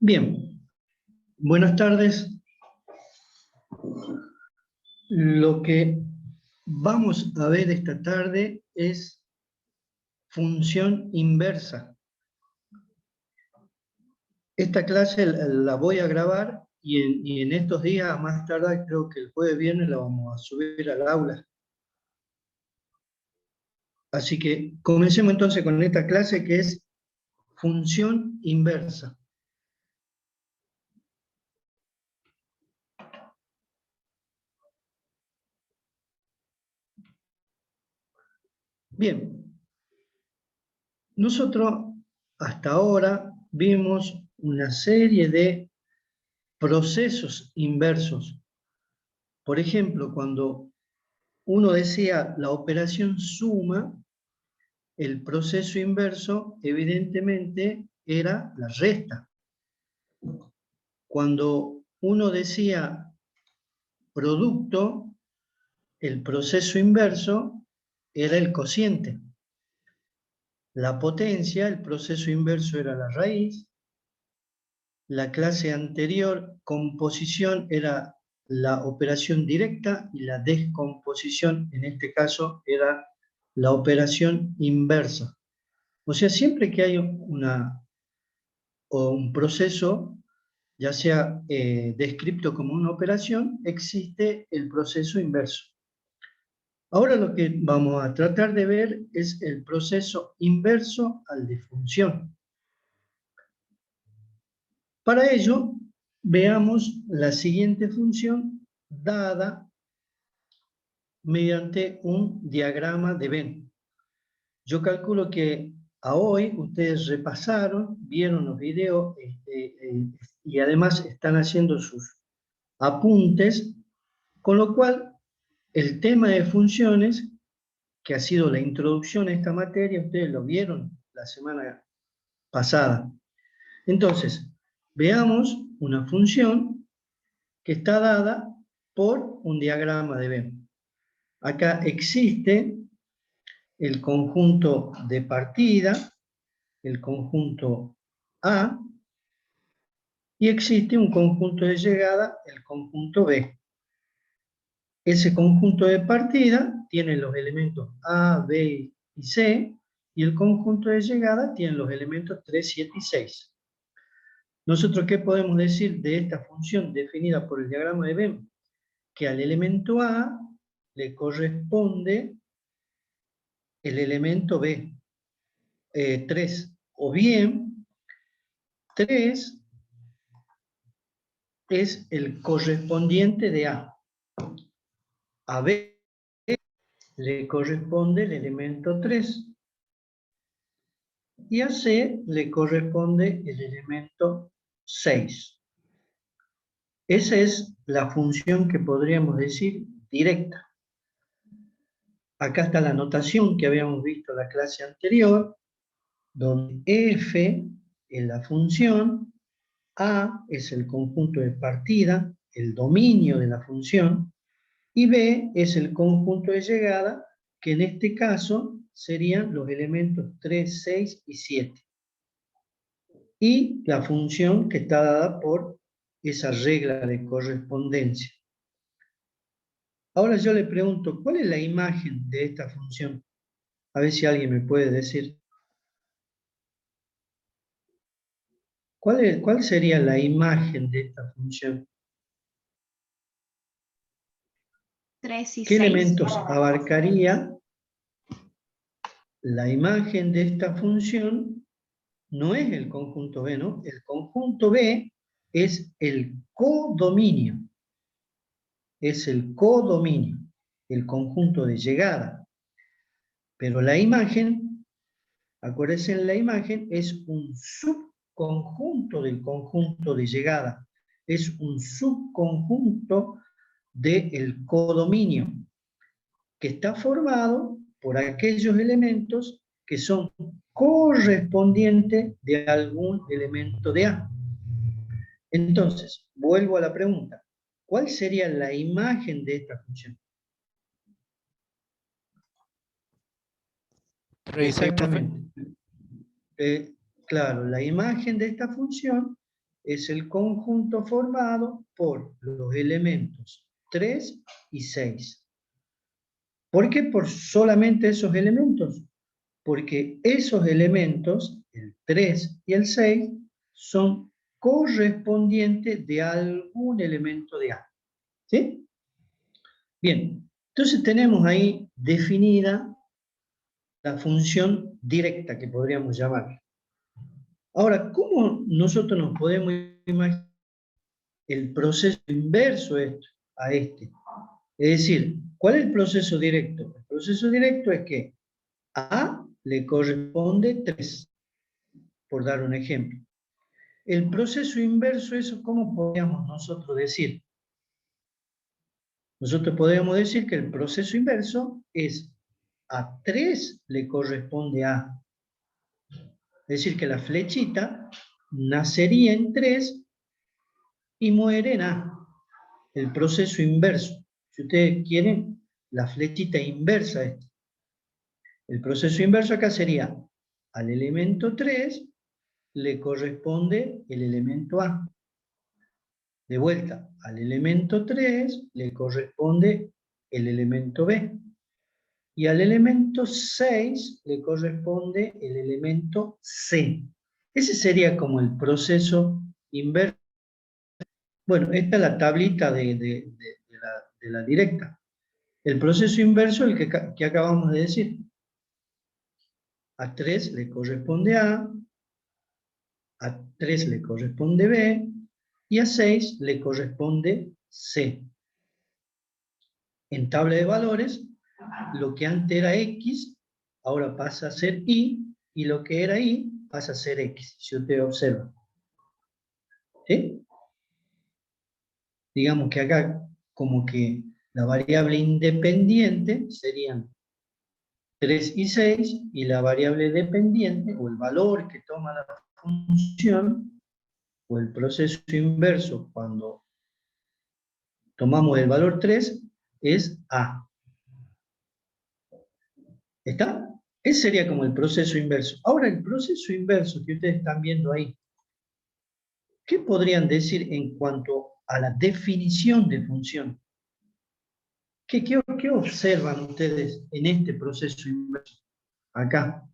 Bien, buenas tardes. Lo que vamos a ver esta tarde es función inversa. Esta clase la voy a grabar y en estos días, más tarde, creo que el jueves viernes, la vamos a subir al aula. Así que comencemos entonces con esta clase que es función inversa. Bien, nosotros hasta ahora vimos una serie de procesos inversos. Por ejemplo, cuando uno decía la operación suma, el proceso inverso evidentemente era la resta. Cuando uno decía producto, el proceso inverso era el cociente. La potencia, el proceso inverso era la raíz. La clase anterior, composición, era la operación directa y la descomposición, en este caso, era la operación inversa. O sea, siempre que hay un proceso, ya sea descrito como una operación, existe el proceso inverso. Ahora lo que vamos a tratar de ver es el proceso inverso al de función. Para ello, veamos la siguiente función dada mediante un diagrama de Venn. Yo calculo que a hoy ustedes repasaron, vieron los videos y además están haciendo sus apuntes, con lo cual el tema de funciones, que ha sido la introducción a esta materia, ustedes lo vieron la semana pasada. Entonces, veamos una función que está dada por un diagrama de Venn. Acá existe el conjunto de partida, el conjunto A, y existe un conjunto de llegada, el conjunto B. Ese conjunto de partida tiene los elementos A, B y C, y el conjunto de llegada tiene los elementos 3, 7 y 6. Nosotros, ¿qué podemos decir de esta función definida por el diagrama de Venn? Que al elemento A le corresponde el elemento B, 3, o bien 3 es el correspondiente de A. A B le corresponde el elemento 3 y a C le corresponde el elemento 6. Esa es la función que podríamos decir directa. Acá está la notación que habíamos visto en la clase anterior, donde F es la función, A es el conjunto de partida, el dominio de la función, y B es el conjunto de llegada, que en este caso serían los elementos 3, 6 y 7. Y la función que está dada por esa regla de correspondencia. Ahora yo le pregunto, ¿cuál es la imagen de esta función? A ver si alguien me puede decir. ¿Cuál sería la imagen de esta función? 3 y ¿Qué 6. elementos abarcaría la imagen de esta función? No es el conjunto B, ¿no? El conjunto B es el codominio. Es el codominio, el conjunto de llegada. Pero la imagen, acuérdense, la imagen es un subconjunto del conjunto de llegada. Es un subconjunto del codominio, que está formado por aquellos elementos que son correspondientes de algún elemento de A. Entonces, vuelvo a la pregunta. ¿Cuál sería la imagen de esta función? Exactamente. Claro, la imagen de esta función es el conjunto formado por los elementos 3 y 6. ¿Por qué por solamente esos elementos? Porque esos elementos, el 3 y el 6, son correspondientes de algún elemento de A. ¿Sí? Bien, entonces tenemos ahí definida la función directa que podríamos llamar. Ahora, ¿cómo nosotros nos podemos imaginar el proceso inverso a este? Es decir, ¿cuál es el proceso directo? El proceso directo es que a A le corresponde 3, por dar un ejemplo. El proceso inverso, ¿eso cómo podríamos nosotros decir? Nosotros podríamos decir que el proceso inverso es a 3 le corresponde a. Es decir, que la flechita nacería en 3 y muere en A. El proceso inverso. Si ustedes quieren, la flechita inversa es. El proceso inverso acá sería, al elemento 3 le corresponde el elemento A. De vuelta, al elemento 3 le corresponde el elemento B. Y al elemento 6 le corresponde el elemento C. Ese sería como el proceso inverso. Bueno, esta es la tablita de la directa. El proceso inverso es el que acabamos de decir. A 3 le corresponde A 3 le corresponde B, y a 6 le corresponde C. En tabla de valores, lo que antes era X, ahora pasa a ser Y, y lo que era Y pasa a ser X, si usted observa. ¿Sí? Digamos que acá, como que la variable independiente serían 3 y 6, y la variable dependiente, o el valor que toma la función, o el proceso inverso, cuando tomamos el valor 3, es A. ¿Está? Ese sería como el proceso inverso. Ahora, el proceso inverso que ustedes están viendo ahí, ¿qué podrían decir en cuanto a la definición de función? ¿Qué observan ustedes en este proceso inverso? Acá.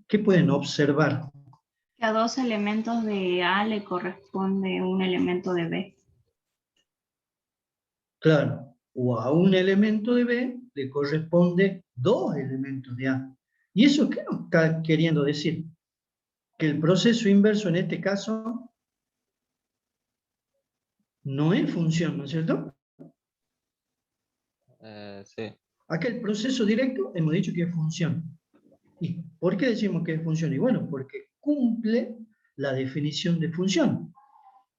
¿Qué pueden observar? Que a dos elementos de A le corresponde un elemento de B. Claro, o a un elemento de B le corresponde 2 elementos de A. ¿Y eso qué nos está queriendo decir? Que el proceso inverso en este caso no es función, ¿no es cierto? Sí. Acá el proceso directo hemos dicho que es función. ¿Y por qué decimos que es función? Y bueno, porque cumple la definición de función.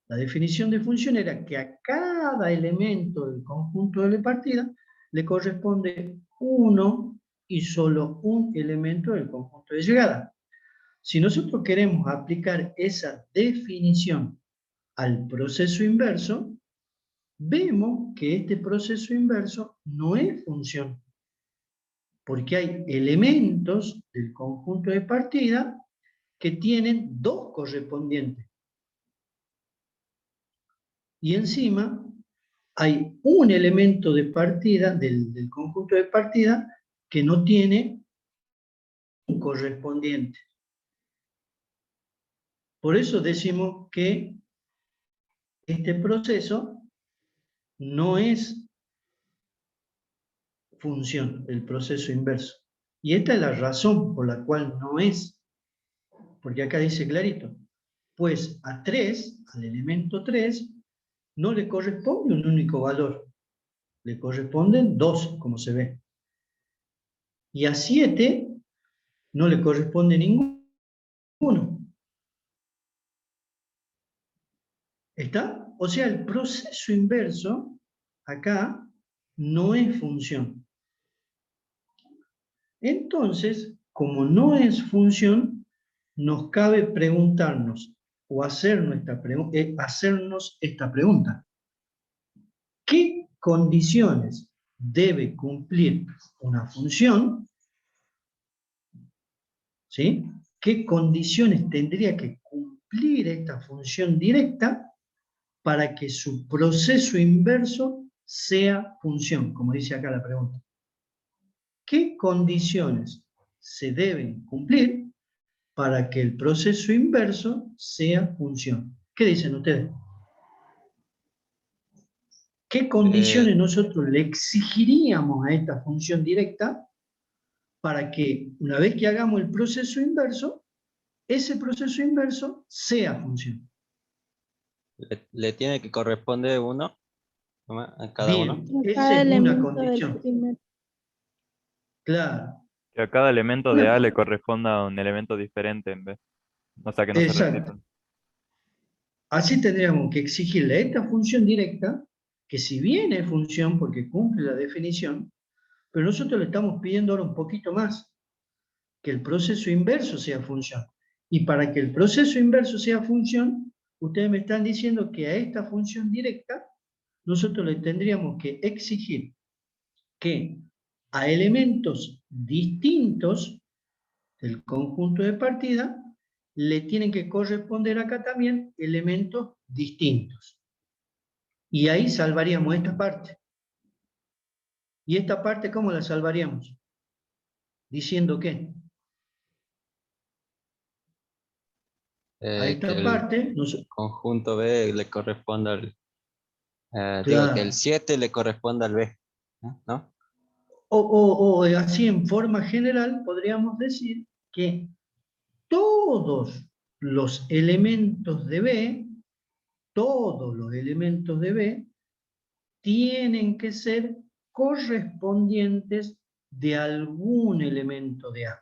La definición de función era que a cada elemento del conjunto de la partida le corresponde uno y solo un elemento del conjunto de llegada. Si nosotros queremos aplicar esa definición al proceso inverso, vemos que este proceso inverso no es función, porque hay elementos del conjunto de partida que tienen 2 correspondientes. Y encima hay un elemento de partida del conjunto de partida que no tiene un correspondiente. Por eso decimos que este proceso no es función, el proceso inverso. Y esta es la razón por la cual no es. Porque acá dice clarito, pues a 3, al elemento 3, no le corresponde un único valor. Le corresponden 2, como se ve. Y a 7 no le corresponde ninguno. ¿Está? O sea, el proceso inverso acá no es función. Entonces, como no es función, nos cabe preguntarnos o hacernos esta pregunta. ¿Qué condiciones debe cumplir una función? ¿Sí? ¿Qué condiciones tendría que cumplir esta función directa para que su proceso inverso sea función, como dice acá la pregunta. ¿Qué condiciones se deben cumplir para que el proceso inverso sea función? ¿Qué dicen ustedes? ¿Qué condiciones nosotros le exigiríamos a esta función directa para que una vez que hagamos el proceso inverso, ese proceso inverso sea función? Le tiene que corresponder uno a cada uno. Bien, esa Cada es una elemento del condición. primer. Claro. Que a cada elemento de A Una- le corresponda un elemento diferente en B. O sea, que no se Exacto. repitan. Así tendríamos que exigirle a esta función directa, que si bien es función porque cumple la definición, pero nosotros le estamos pidiendo ahora un poquito más, que el proceso inverso sea función. Y para que el proceso inverso sea función, ustedes me están diciendo que a esta función directa, nosotros le tendríamos que exigir que a elementos distintos del conjunto de partida, le tienen que corresponder acá también elementos distintos. Y ahí salvaríamos esta parte. ¿Y esta parte cómo la salvaríamos? Diciendo que a Que esta el parte, conjunto B le corresponda al... digo, que el claro, 7 le corresponda al B, ¿no? o así en forma general podríamos decir que todos los elementos de B, todos los elementos de B, tienen que ser correspondientes de algún elemento de A.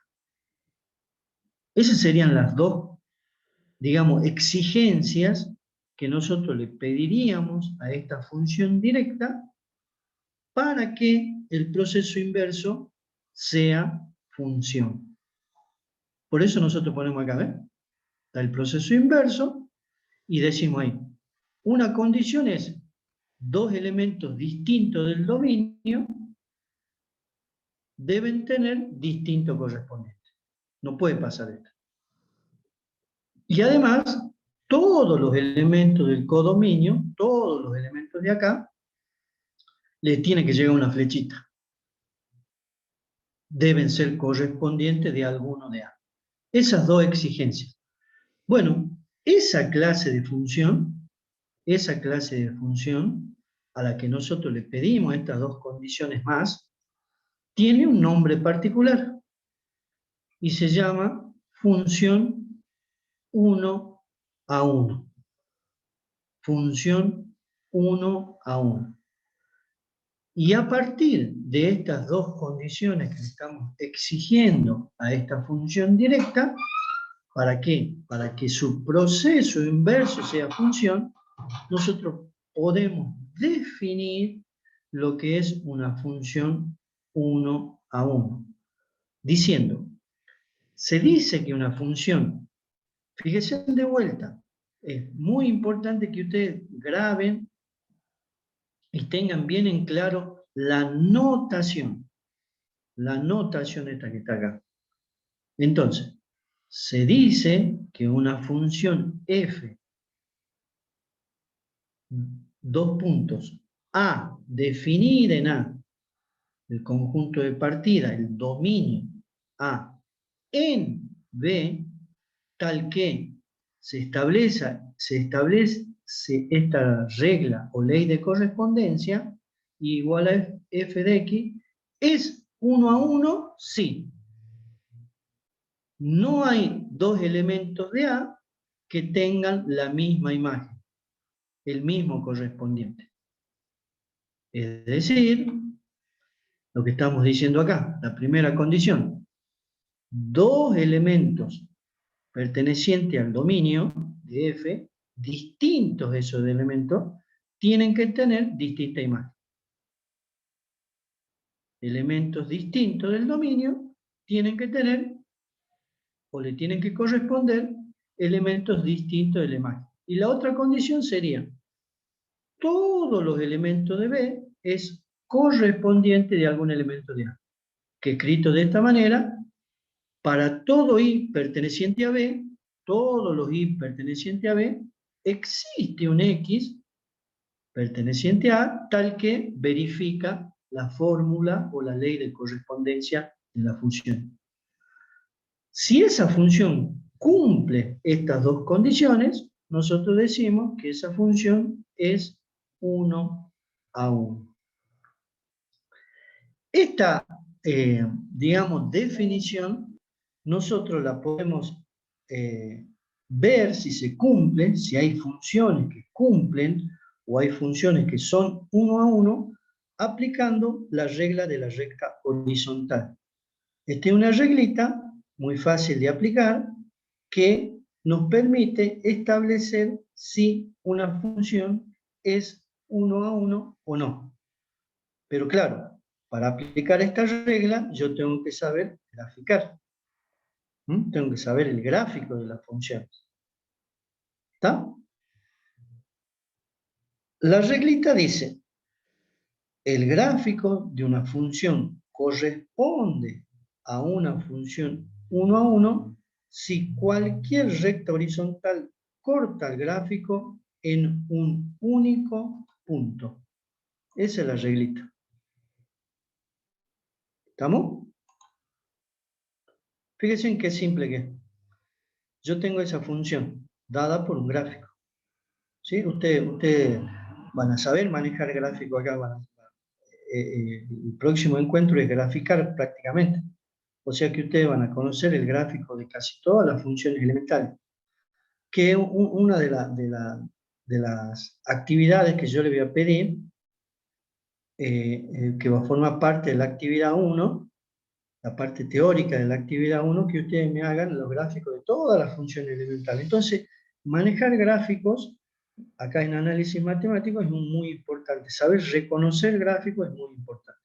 Esas serían las dos, digamos, exigencias que nosotros le pediríamos a esta función directa para que el proceso inverso sea función. Por eso nosotros ponemos acá, ¿ves? Está el proceso inverso y decimos ahí, una condición es dos elementos distintos del dominio deben tener distinto correspondiente. No puede pasar esto. Y además, todos los elementos del codominio, todos los elementos de acá, les tiene que llegar una flechita. Deben ser correspondientes de alguno de A. Esas dos exigencias. Bueno, esa clase de función a la que nosotros le pedimos estas dos condiciones más, tiene un nombre particular y se llama función 1 a 1. Función 1 a 1. Y a partir de estas dos condiciones que le estamos exigiendo a esta función directa, ¿para qué? Para que su proceso inverso sea función, nosotros podemos definir lo que es una función 1 a 1. Diciendo, se dice que una función, fíjense de vuelta, es muy importante que ustedes graben y tengan bien en claro la notación esta que está acá. Entonces, se dice que una función f, dos puntos, A definida en A, el conjunto de partida, el dominio A, en B, tal que se establece esta regla o ley de correspondencia, igual a f de x, es 1 a 1, sí. No hay dos elementos de A que tengan la misma imagen, el mismo correspondiente. Es decir, lo que estamos diciendo acá, la primera condición, dos elementos pertenecientes al dominio de F, distintos esos elementos, tienen que tener distinta imagen. Elementos distintos del dominio tienen que tener, o le tienen que corresponder, elementos distintos de la imagen. Y la otra condición sería, todos los elementos de B es correspondiente de algún elemento de A. Que escrito de esta manera, para todo I perteneciente a B, todos los i pertenecientes a B, existe un x perteneciente a A tal que verifica la fórmula o la ley de correspondencia de la función. Si esa función cumple estas dos condiciones, nosotros decimos que esa función es 1 a 1. Esta, digamos, definición, nosotros la podemos ver si se cumple, si hay funciones que cumplen o hay funciones que son 1 a 1, aplicando la regla de la recta horizontal. Esta es una reglita muy fácil de aplicar que nos permite establecer si una función es 1 a 1 o no. Pero claro, para aplicar esta regla yo tengo que saber graficar. Tengo que saber el gráfico de las funciones. ¿Está? La reglita dice, el gráfico de una función corresponde a una función 1 a 1 si cualquier recta horizontal corta el gráfico en un único punto. Esa es la reglita. ¿Estamos? Fíjense en qué simple que es. Yo tengo esa función dada por un gráfico. ¿Sí? Ustedes van a saber manejar gráfico acá. El próximo encuentro es graficar prácticamente. O sea que ustedes van a conocer el gráfico de casi todas las funciones elementales. Que es una de las actividades que yo le voy a pedir, que va a formar parte de la actividad 1, la parte teórica de la actividad 1, que ustedes me hagan los gráficos de todas las funciones elementales. Entonces, manejar gráficos, acá en análisis matemático, es muy importante. Saber reconocer gráficos es muy importante.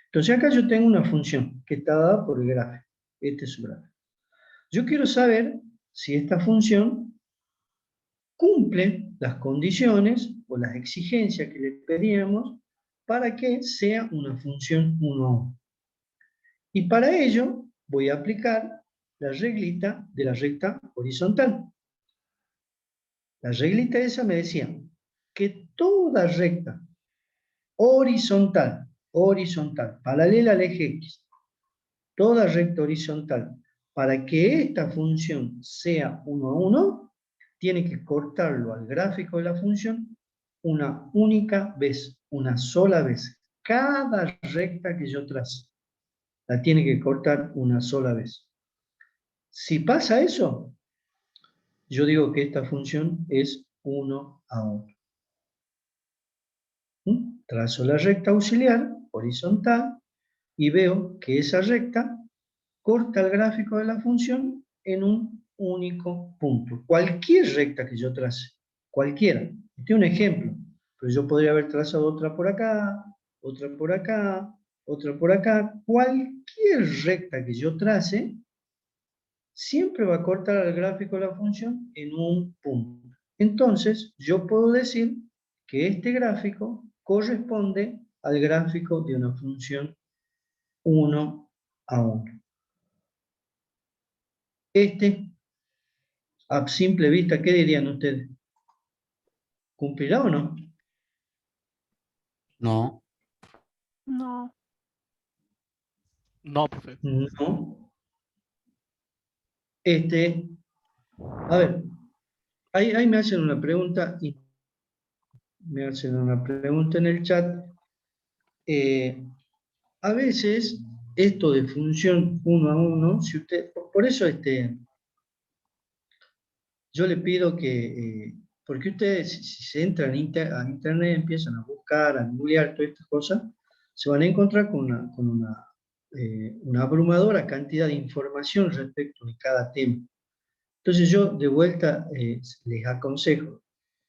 Entonces, acá yo tengo una función que está dada por el gráfico. Este es su gráfico. Yo quiero saber si esta función cumple las condiciones o las exigencias que le pedíamos para que sea una función 1 a 1. Y para ello voy a aplicar la reglita de la recta horizontal. La reglita esa me decía que toda recta horizontal, paralela al eje X, toda recta horizontal, para que esta función sea 1 a 1, tiene que cortarlo al gráfico de la función una única vez, una sola vez. Cada recta que yo trace la tiene que cortar una sola vez. Si pasa eso, yo digo que esta función es 1 a 1. Trazo la recta auxiliar, horizontal, y veo que esa recta corta el gráfico de la función en un único punto. Cualquier recta que yo trace, cualquiera. Este es un ejemplo, pero yo podría haber trazado otra por acá, otra por acá, otra por acá. Cualquier recta que yo trace, siempre va a cortar el gráfico de la función en un punto. Entonces, yo puedo decir que este gráfico corresponde al gráfico de una función 1 a 1. A simple vista, ¿qué dirían ustedes? ¿Cumplirá o no? No. No. No, profe. No. A ver, ahí me hacen una pregunta y me hacen una pregunta en el chat. A veces, esto de función 1 a 1, si usted, por eso yo le pido que, porque ustedes si se entran a internet, empiezan a buscar, a googlear todas estas cosas, se van a encontrar con una abrumadora cantidad de información respecto de cada tema. Entonces yo de vuelta les aconsejo,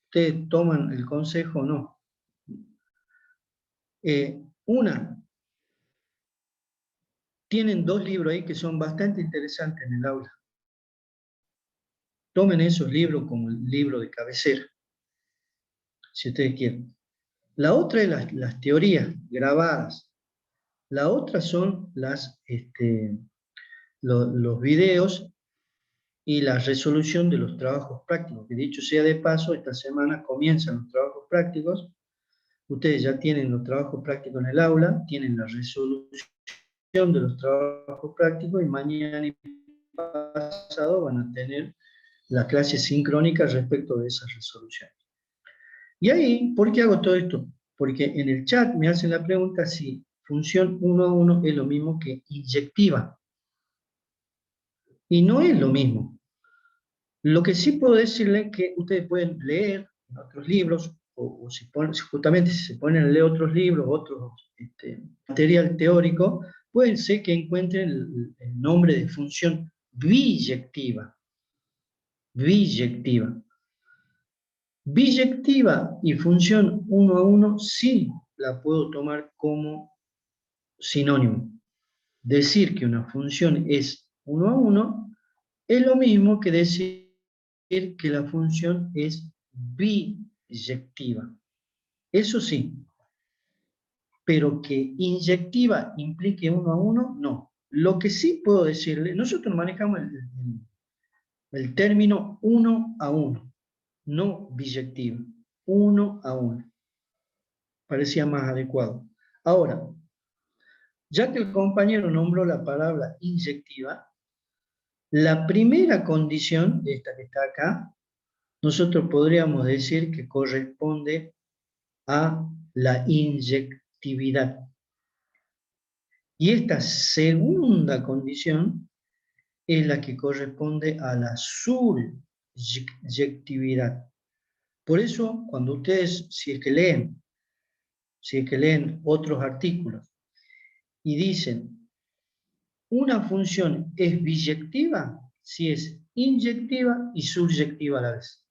ustedes toman el consejo o no. Tienen dos libros ahí que son bastante interesantes en el aula. Tomen esos libros como el libro de cabecera, si ustedes quieren. La otra es las teorías grabadas. La otra son los videos y la resolución de los trabajos prácticos, que dicho sea de paso, esta semana comienzan los trabajos prácticos. Ustedes ya tienen los trabajos prácticos en el aula, tienen la resolución de los trabajos prácticos y mañana y pasado van a tener la clase sincrónica respecto de esas resoluciones. Y ahí, ¿por qué hago todo esto? Porque en el chat me hacen la pregunta si función 1 a 1 es lo mismo que inyectiva. Y no es lo mismo. Lo que sí puedo decirles es que ustedes pueden leer en otros libros, o si justamente si se ponen a leer otros libros, otro material teórico, pueden ser que encuentren el nombre de función biyectiva. Biyectiva. Biyectiva y función 1 a 1 sí la puedo tomar como sinónimo. Decir que una función es 1 a 1 es lo mismo que decir que la función es biyectiva. Eso sí, pero que inyectiva implique 1 a 1, no. Lo que sí puedo decirle, nosotros manejamos el término 1 a 1, no biyectiva, 1 a 1. Parecía más adecuado. Ahora, ya que el compañero nombró la palabra inyectiva, la primera condición, esta que está acá, nosotros podríamos decir que corresponde a la inyectividad. Y esta segunda condición es la que corresponde a la subyectividad. Por eso, cuando ustedes, si es que leen otros artículos y dicen, una función es biyectiva si es inyectiva y subyectiva a la vez.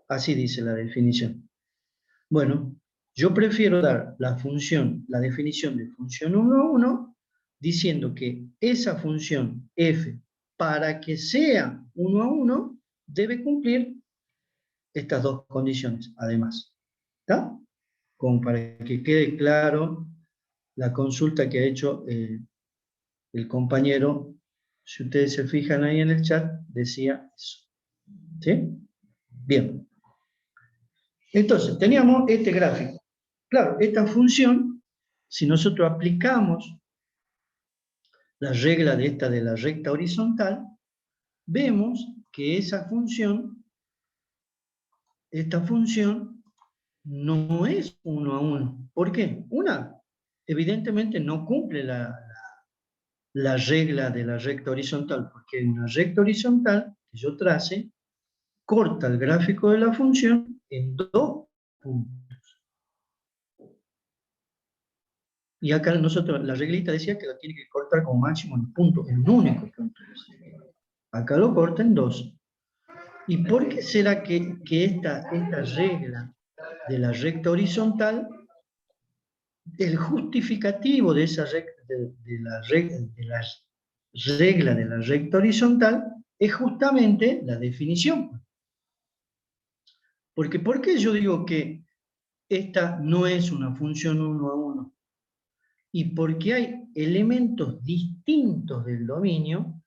Así dice la definición. Bueno, yo prefiero dar la definición de función 1 a 1, diciendo que esa función f, para que sea 1 a 1, debe cumplir estas dos condiciones, además. ¿Está? Como para que quede claro la consulta que ha hecho el compañero, si ustedes se fijan ahí en el chat, decía eso. ¿Sí? Bien. Entonces, teníamos este gráfico. Claro, esta función, si nosotros aplicamos la regla de la recta horizontal, vemos que esta función no es 1 a 1. ¿Por qué? Evidentemente no cumple la regla de la recta horizontal, porque una recta horizontal que yo trace corta el gráfico de la función en 2 puntos. Y acá nosotros, la reglita decía que lo tiene que cortar como máximo en punto, en un único punto. Acá lo corta en 2. ¿Y por qué será que esta regla de la recta horizontal, el justificativo de esa la regla de la recta horizontal es justamente la definición? Porque ¿por qué yo digo que esta no es una función 1 a 1? Y porque hay elementos distintos del dominio,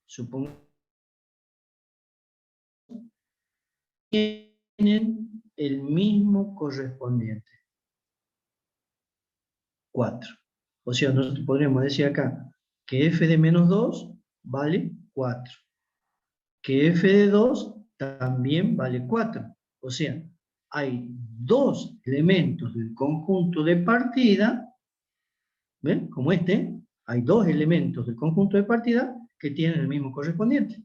supongamos, que tienen el mismo correspondiente. 4. O sea, nosotros podríamos decir acá que f de menos 2 vale 4. Que f de 2 también vale 4. O sea, hay dos elementos del conjunto de partida, ¿ven? Como hay dos elementos del conjunto de partida que tienen el mismo correspondiente.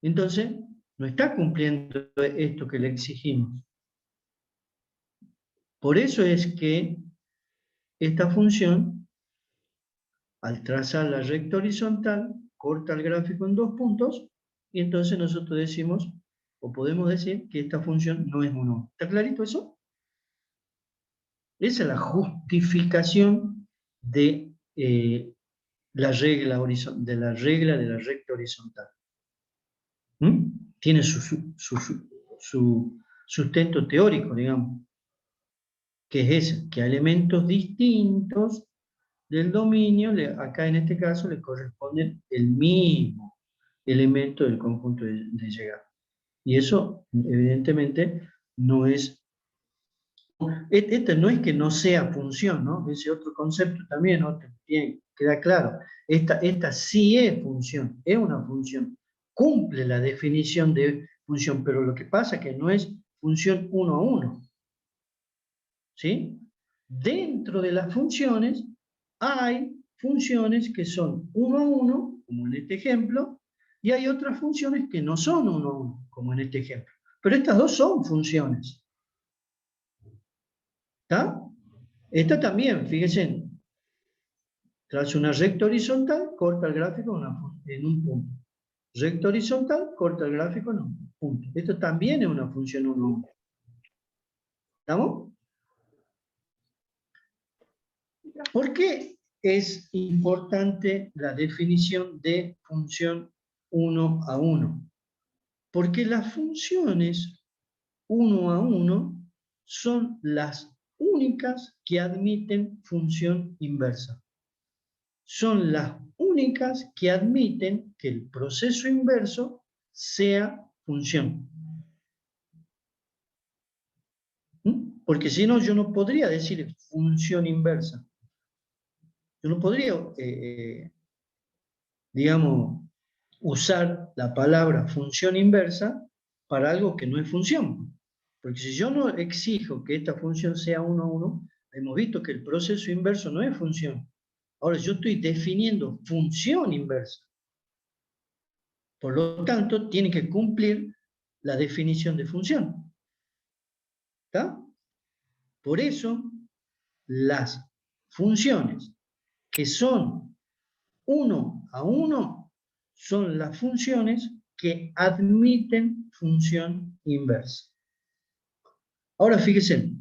Entonces, no está cumpliendo esto que le exigimos. Por eso es que esta función, al trazar la recta horizontal, corta el gráfico en 2 puntos, y entonces nosotros decimos, o podemos decir, que esta función no es 1. ¿Está clarito eso? Esa es la justificación de la regla de la recta horizontal. Tiene su sustento teórico, digamos, que es ese, que a elementos distintos del dominio, acá en este caso, le corresponden el mismo elemento del conjunto de llegada. Y eso, evidentemente, no es... Esta no es que no sea función, ¿no? Ese otro concepto también, ¿no? Bien, queda claro. Esta sí es función, es una función. Cumple la definición de función, pero lo que pasa es que no es función uno a uno. ¿Sí? Dentro de las funciones hay funciones que son uno a uno, como en este ejemplo, y hay otras funciones que no son uno a uno, como en este ejemplo. Pero estas dos son funciones. ¿Está? Esta también, fíjense, trazo una recta horizontal, corta el gráfico en un punto. Recta horizontal, corta el gráfico en un punto. Esto también es una función 1 a 1. ¿Estamos? ¿Por qué es importante la definición de función 1 a 1? Porque las funciones 1 a 1 son las únicas que admiten función inversa. Son las únicas que admiten que el proceso inverso sea función. Porque si no, yo no podría decir función inversa. Yo no podría, digamos, usar la palabra función inversa para algo que no es función. Porque si yo no exijo que esta función sea 1 a 1, hemos visto que el proceso inverso no es función. Ahora yo estoy definiendo función inversa. Por lo tanto, tiene que cumplir la definición de función. ¿Está? Por eso, las funciones que son 1 a 1 son las funciones que admiten función inversa. Ahora fíjense,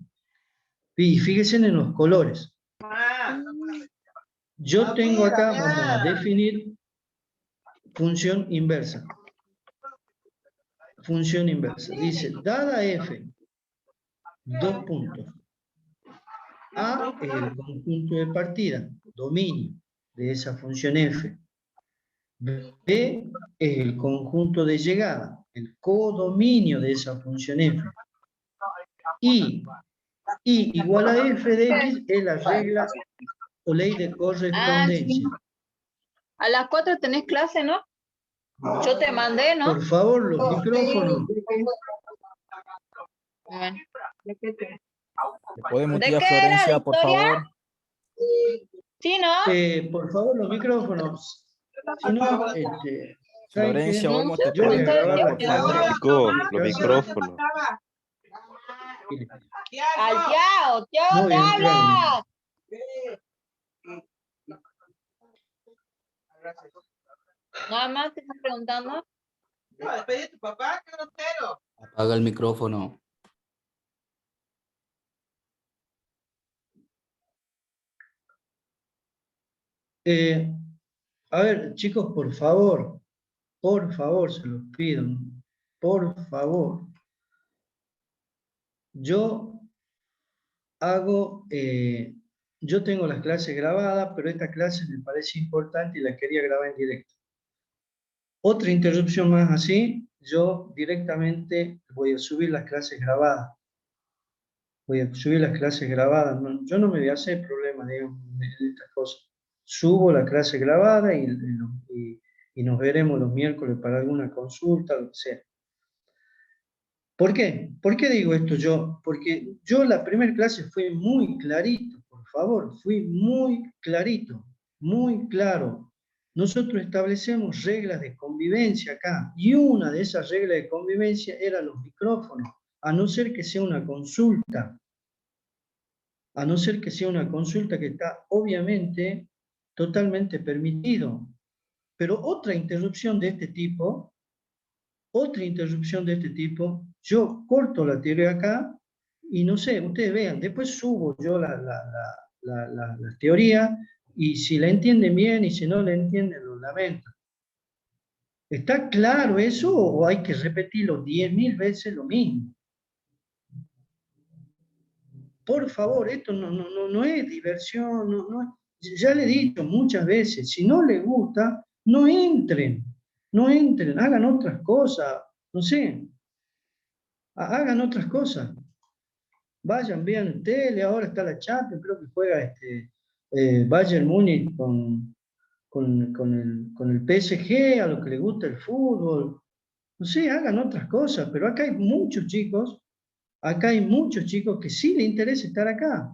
y fíjense en los colores. Yo tengo acá, vamos a definir función inversa. Función inversa. Dice, dada f, dos puntos. A es el conjunto de partida, dominio de esa función f. B es el conjunto de llegada, el codominio de esa función f. Y igual a f de x es la regla o ley de correspondencia. A las 4 tenés clase, ¿no? Yo te mandé, ¿no? Por favor, los micrófonos. Bueno. ¿Le puede ¿De mutear qué a Florencia, era? ¿De por historia? favor? Sí, ¿no? Por favor, los micrófonos. Si no, ¿saben qué? Florencia, No Olmos, sé, te Yo voy a puede grabar la mutear, por clase. favor. Los micrófonos. Al Tiago, Tiago No te voy a entrar. habla. Nada más te están preguntando. Apaga el micrófono. A ver, chicos, por favor, se los pido, por favor. Yo yo tengo las clases grabadas, pero esta clase me parece importante y la quería grabar en directo. Otra interrupción más así, yo directamente voy a subir las clases grabadas. Voy a subir las clases grabadas. Yo no me voy a hacer problema, digamos, de estas cosas. Subo la clase grabada y nos veremos los miércoles para alguna consulta, lo que sea. ¿Por qué? ¿Por qué digo esto yo? Porque yo la primera clase fui muy clarito, por favor, fui muy clarito, muy claro. Nosotros establecemos reglas de convivencia acá, y una de esas reglas de convivencia era los micrófonos, a no ser que sea una consulta. A no ser que sea una consulta que está obviamente totalmente permitido. Pero otra interrupción de este tipo, yo corto la teoría acá y no sé, ustedes vean, después subo yo la teoría y si la entienden bien y si no la entienden, lo lamento. ¿Está claro eso o hay que repetirlo 10.000 veces lo mismo? Por favor, esto no es diversión, ya le he dicho muchas veces, si no les gusta, no entren, No entren, hagan otras cosas, no sé, hagan otras cosas. Vayan, vean tele, ahora está la Champions, creo que juega Bayern Múnich con el PSG, a lo que le gusta el fútbol. No sé, hagan otras cosas, pero acá hay muchos chicos que sí les interesa estar acá.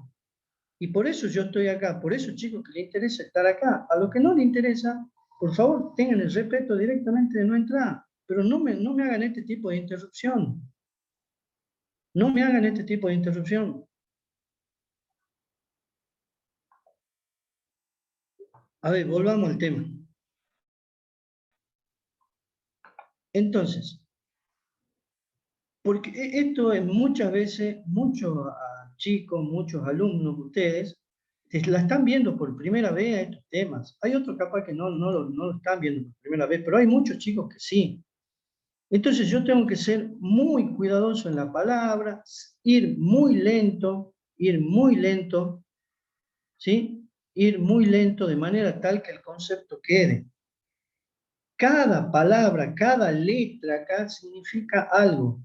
Y por eso yo estoy acá, por eso chicos que les interesa estar acá. A los que no les interesa, por favor, tengan el respeto directamente de no entrar. Pero no me hagan este tipo de interrupción. No me hagan este tipo de interrupción. A ver, volvamos al tema. Entonces, porque esto es muchas veces, muchos chicos, muchos alumnos de ustedes, la están viendo por primera vez a estos temas. Hay otros capaz que no lo están viendo por primera vez, pero hay muchos chicos que sí. Entonces yo tengo que ser muy cuidadoso en la palabra, ir muy lento, ¿sí? Ir muy lento de manera tal que el concepto quede. Cada palabra, cada letra acá significa algo.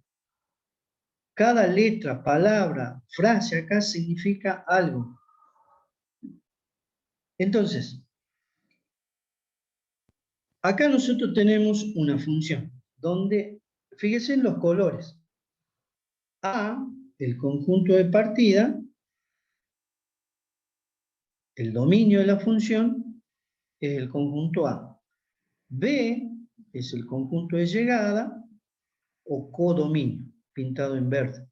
Cada letra, palabra, frase acá significa algo. Entonces, acá nosotros tenemos una función donde, fíjense en los colores. A, el conjunto de partida, el dominio de la función es el conjunto A. B es el conjunto de llegada o codominio, pintado en verde.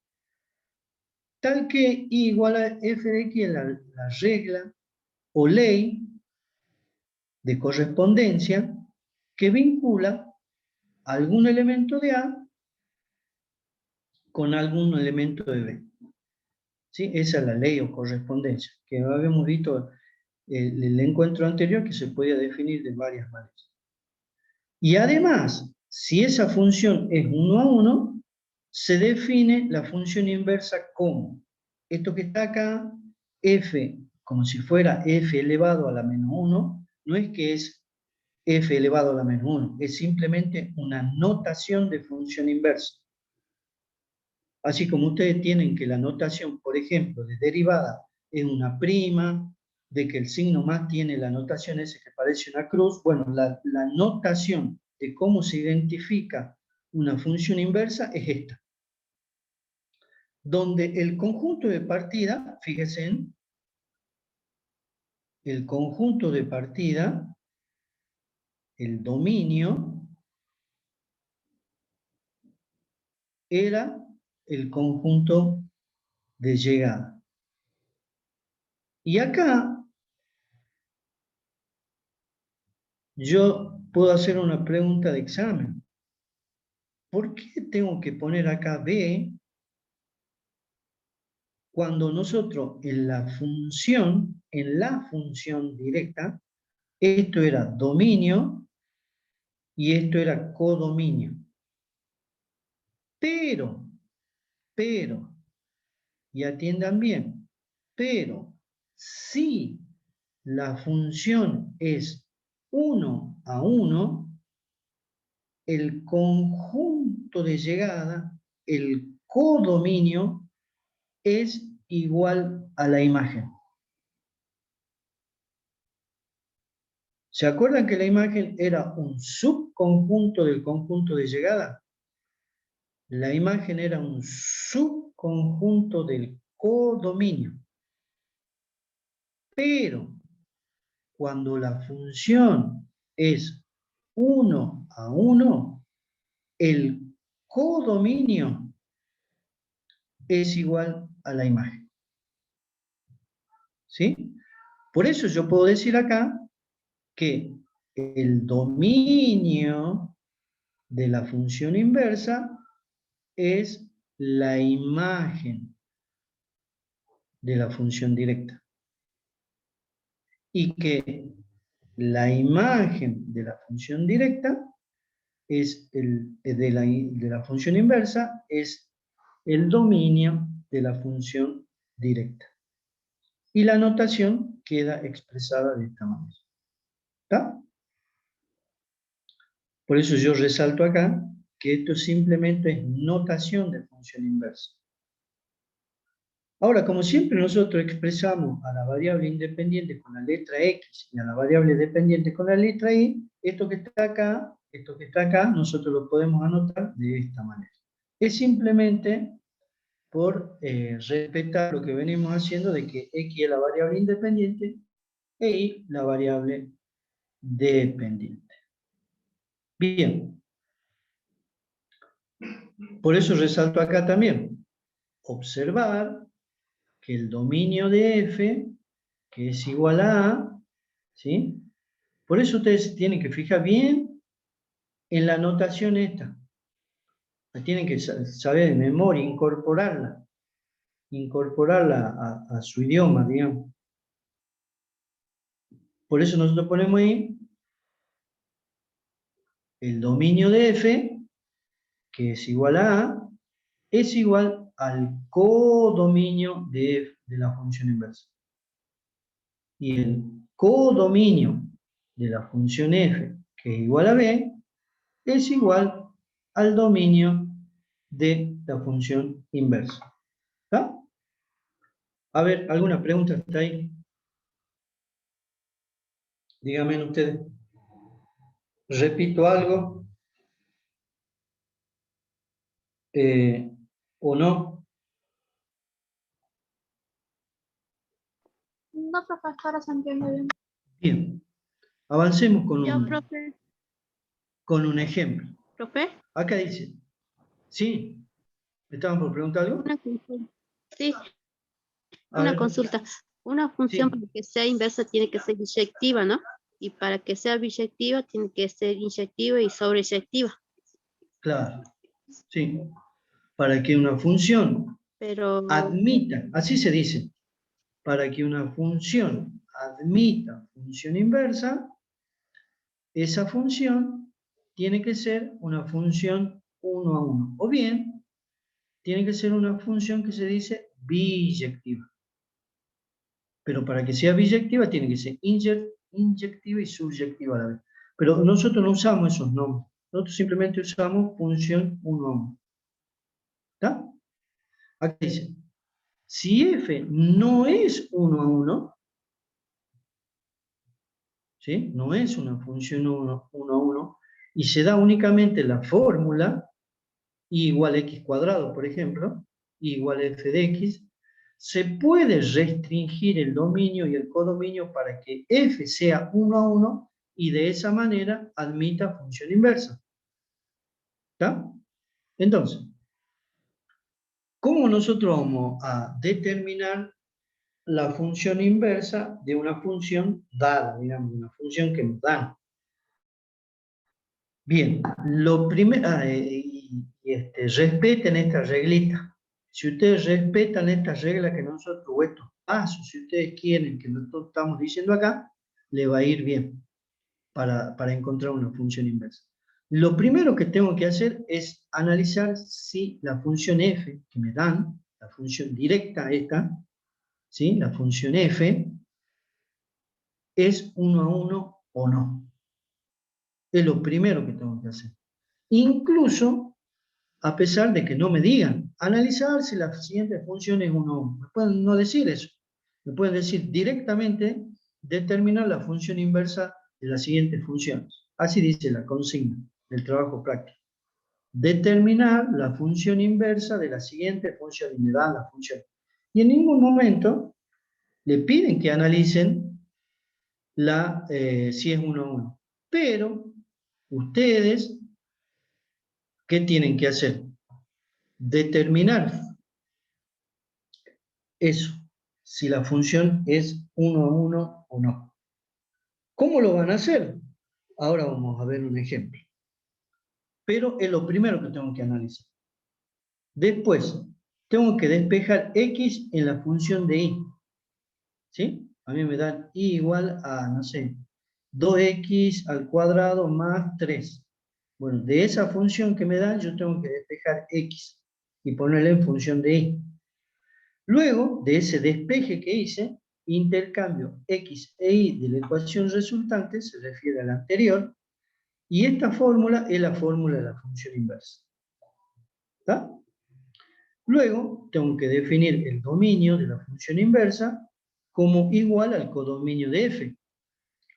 Tal que I igual a f de x es la regla o ley de correspondencia que vincula algún elemento de A con algún elemento de B. ¿Sí? Esa es la ley o correspondencia, que habíamos visto en el encuentro anterior, que se podía definir de varias maneras. Y además, si esa función es 1 a 1, se define la función inversa como esto que está acá, f, como si fuera f elevado a la menos 1, no es que es f elevado a la menos 1, es simplemente una notación de función inversa. Así como ustedes tienen que la notación, por ejemplo, de derivada es una prima, de que el signo más tiene la notación ese que parece una cruz, bueno, la notación de cómo se identifica una función inversa es esta. Donde el conjunto de partida, fíjense en el conjunto de partida, el dominio, era el conjunto de llegada. Y acá yo puedo hacer una pregunta de examen. ¿Por qué tengo que poner acá B cuando nosotros en la función directa, esto era dominio y esto era codominio? Pero, y atiendan bien, pero si la función es 1 a 1, el conjunto de llegada, el codominio, es igual a la imagen. ¿Se acuerdan que la imagen era un subconjunto del conjunto de llegada? La imagen era un subconjunto del codominio. Pero cuando la función es 1 a 1, el codominio es igual a la imagen. ¿Sí? Por eso yo puedo decir acá que el dominio de la función inversa es la imagen de la función directa. Y que la imagen de la función directa es de la función inversa es el dominio de la función directa. Y la notación queda expresada de esta manera. ¿Está? Por eso yo resalto acá que esto simplemente es notación de función inversa. Ahora, como siempre nosotros expresamos a la variable independiente con la letra X y a la variable dependiente con la letra Y, esto que está acá, nosotros lo podemos anotar de esta manera. Es simplemente por respetar lo que venimos haciendo de que X es la variable independiente e Y la variable dependiente. Bien. Por eso resalto acá también. Observar que el dominio de F, que es igual a A, ¿sí? Por eso ustedes tienen que fijar bien en la notación esta. La tienen que saber de memoria, incorporarla a su idioma, digamos. Por eso nosotros ponemos ahí el dominio de F, que es igual a A, es igual al codominio de F de la función inversa. Y el codominio de la función f, que es igual a b, es igual al dominio de la función inversa. ¿Está? A ver, ¿alguna pregunta hasta ahí? Díganme ustedes. ¿Repito algo? ¿O no? No, profesora, se entiende bien. Bien. Avancemos Yo, profe. con un ejemplo. ¿Profe? Acá dice. ¿Sí? ¿Me estaban por preguntar algo? Una consulta. Sí, A una ver. consulta. Una función Sí. para que sea inversa tiene que ser inyectiva, ¿no? Y para que sea biyectiva tiene que ser inyectiva y sobreyectiva. Claro. Sí. Para que una función Pero admita, así se dice, para que una función admita función inversa, esa función tiene que ser una función 1 a 1. O bien, tiene que ser una función que se dice biyectiva. Pero para que sea biyectiva, tiene que ser inyectiva y subyectiva a la vez. Pero nosotros no usamos esos nombres. Nosotros simplemente usamos función 1 a 1. ¿Está? Aquí dice, si f no es 1 a 1, ¿sí? No es una función 1 a 1, y se da únicamente la fórmula y igual a x cuadrado, por ejemplo, y igual a f de x, se puede restringir el dominio y el codominio para que f sea 1 a 1 y de esa manera admita función inversa. ¿Está? Entonces, ¿cómo nosotros vamos a determinar la función inversa de una función dada, digamos, una función que nos dan? Bien, lo primero, respeten esta reglita. Si ustedes respetan estas reglas que nosotros, o estos pasos, si ustedes quieren que nosotros estamos diciendo acá, le va a ir bien para encontrar una función inversa. Lo primero que tengo que hacer es analizar si la función f que me dan, la función directa esta, ¿sí? La función f, es 1 a 1 o no. Es lo primero que tengo que hacer. Incluso, a pesar de que no me digan, analizar si la siguiente función es 1 a 1. Me pueden no decir eso. Me pueden decir directamente, determinar la función inversa de las siguientes funciones. Así dice la consigna del trabajo práctico. Determinar la función inversa de la siguiente función, y me dan la función. Y en ningún momento le piden que analicen si es 1 a 1. Pero ustedes, ¿qué tienen que hacer? Determinar eso, si la función es 1 a 1 o no. ¿Cómo lo van a hacer? Ahora vamos a ver un ejemplo. Pero es lo primero que tengo que analizar. Después, tengo que despejar x en la función de y. ¿Sí? A mí me dan y igual a, no sé, 2x al cuadrado más 3. Bueno, de esa función que me dan, yo tengo que despejar x y ponerle en función de y. Luego de ese despeje que hice, intercambio x e y de la ecuación resultante, se refiere a la anterior, Y esta fórmula es la fórmula de la función inversa. ¿Está? Luego tengo que definir el dominio de la función inversa como igual al codominio de f,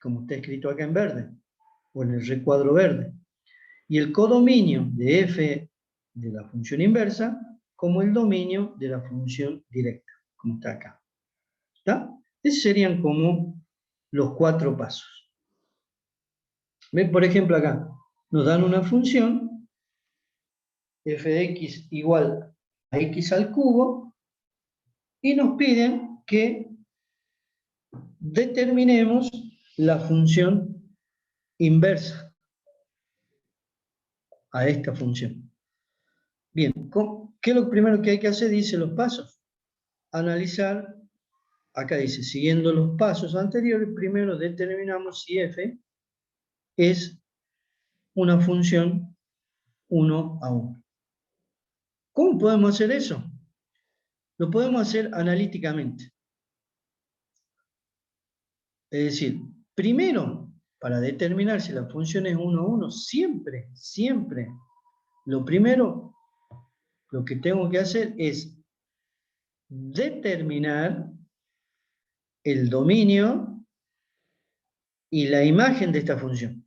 como está escrito acá en verde, o en el recuadro verde. Y el codominio de f de la función inversa como el dominio de la función directa, como está acá. ¿Está? Esos serían como los 4 pasos. ¿Ven? Por ejemplo acá, nos dan una función, f de x igual a x al cubo, y nos piden que determinemos la función inversa a esta función. Bien, ¿qué es lo primero que hay que hacer? Dice los pasos. Analizar, acá dice, siguiendo los pasos anteriores, primero determinamos si f es una función 1 a 1. ¿Cómo podemos hacer eso? Lo podemos hacer analíticamente. Es decir, primero, para determinar si la función es 1 a 1, siempre, lo primero, lo que tengo que hacer es determinar el dominio y la imagen de esta función,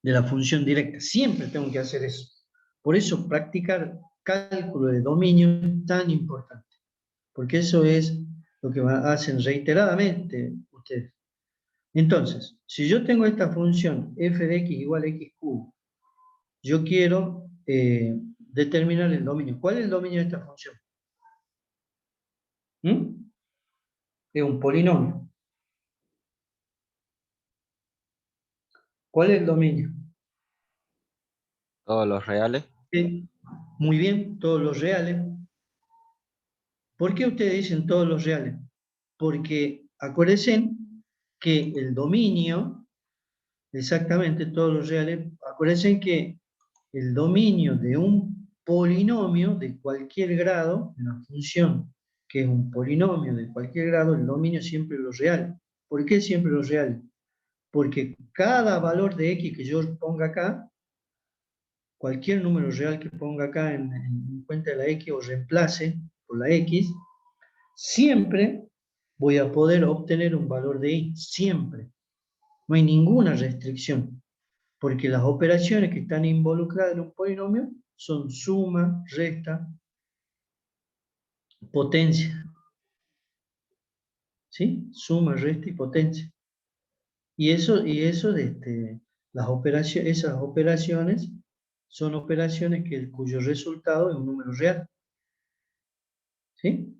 de la función directa. Siempre tengo que hacer eso. Por eso practicar cálculo de dominio es tan importante, porque eso es lo que hacen reiteradamente ustedes. Entonces, si yo tengo esta función f de x igual a x cubo, yo quiero determinar el dominio. ¿Cuál es el dominio de esta función? Es un polinomio. ¿Cuál es el dominio? Todos los reales. Muy bien, todos los reales. ¿Por qué ustedes dicen todos los reales? Porque acuérdense que el dominio, exactamente todos los reales, acuérdense que el dominio de un polinomio de cualquier grado, una función que es un polinomio de cualquier grado, el dominio siempre es los reales. ¿Por qué siempre los reales? Porque cada valor de x que yo ponga acá, cualquier número real que ponga acá en cuenta de la x o reemplace por la x, siempre voy a poder obtener un valor de y, siempre. No hay ninguna restricción, porque las operaciones que están involucradas en un polinomio son suma, resta, potencia. ¿Sí? Suma, resta y potencia. Y eso esas operaciones son operaciones cuyo resultado es un número real. ¿Sí?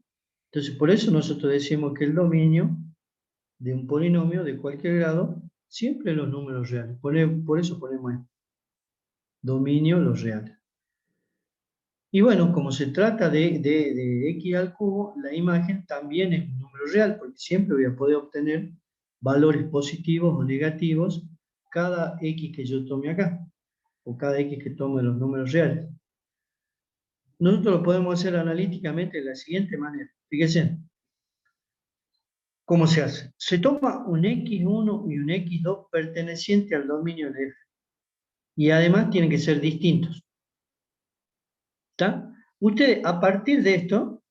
Entonces, por eso nosotros decimos que el dominio de un polinomio de cualquier grado siempre los números reales. Por eso ponemos esto. Dominio los reales. Y bueno, como se trata de x al cubo, la imagen también es un número real, porque siempre voy a poder obtener valores positivos o negativos cada x que yo tome acá, o cada x que tome los números reales. Nosotros lo podemos hacer analíticamente de la siguiente manera. Fíjense, ¿cómo se hace? Se toma un x1 y un x2 perteneciente al dominio de f. Y además tienen que ser distintos. ¿Está? Ustedes, a partir de esto,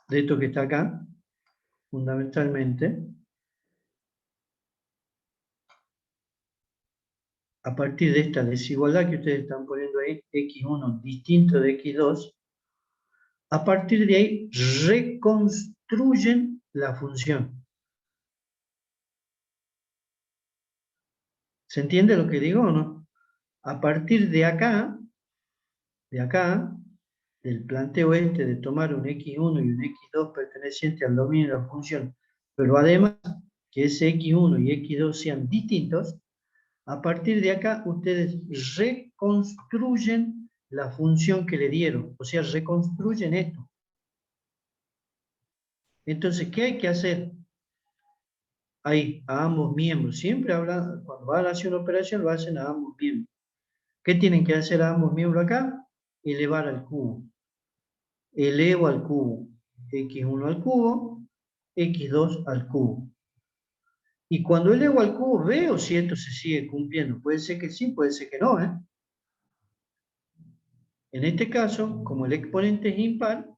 de esto que está acá, fundamentalmente, a partir de esta desigualdad que ustedes están poniendo ahí, x1 distinto de x2, a partir de ahí reconstruyen la función. ¿Se entiende lo que digo o no? A partir de acá, del planteo de tomar un x1 y un x2 perteneciente al dominio de la función, pero además que ese x1 y x2 sean distintos, a partir de acá ustedes reconstruyen la función que le dieron, o sea, reconstruyen esto. Entonces, ¿qué hay que hacer? Ahí, a ambos miembros. Siempre hablan, cuando van a hacer una operación, lo hacen a ambos miembros. ¿Qué tienen que hacer a ambos miembros acá? Elevar al cubo. elevo al cubo. X1 al cubo, X2 al cubo. Y cuando elevo al cubo veo si esto se sigue cumpliendo. Puede ser que sí, puede ser que no, ¿eh? En este caso, como el exponente es impar,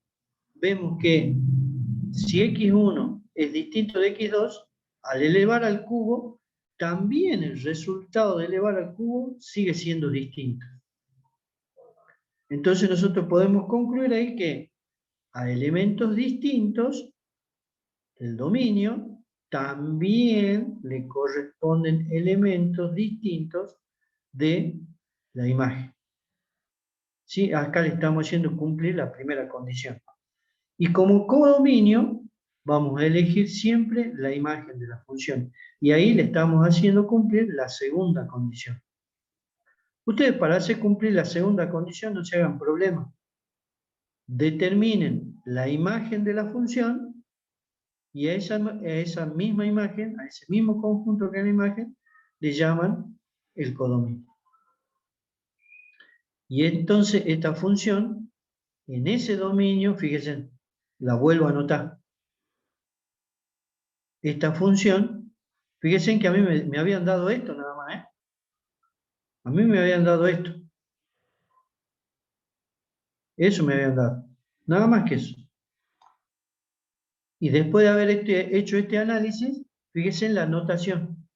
vemos que si X1 es distinto de X2, al elevar al cubo, también el resultado de elevar al cubo sigue siendo distinto. Entonces nosotros podemos concluir ahí que a elementos distintos del dominio también le corresponden elementos distintos de la imagen. ¿Sí? Acá le estamos haciendo cumplir la primera condición. Y como codominio, vamos a elegir siempre la imagen de la función. Y ahí le estamos haciendo cumplir la segunda condición. Ustedes, para hacer cumplir la segunda condición, no se hagan problema. Determinen la imagen de la función y a esa misma imagen, a ese mismo conjunto que es la imagen, le llaman el codominio. Y entonces esta función, en ese dominio, fíjense, la vuelvo a anotar. Esta función, fíjense que a mí me habían dado esto nada más, ¿eh? A mí me habían dado esto. Eso me habían dado. Nada más que eso. Y después de haber hecho este análisis, fíjense en la notación.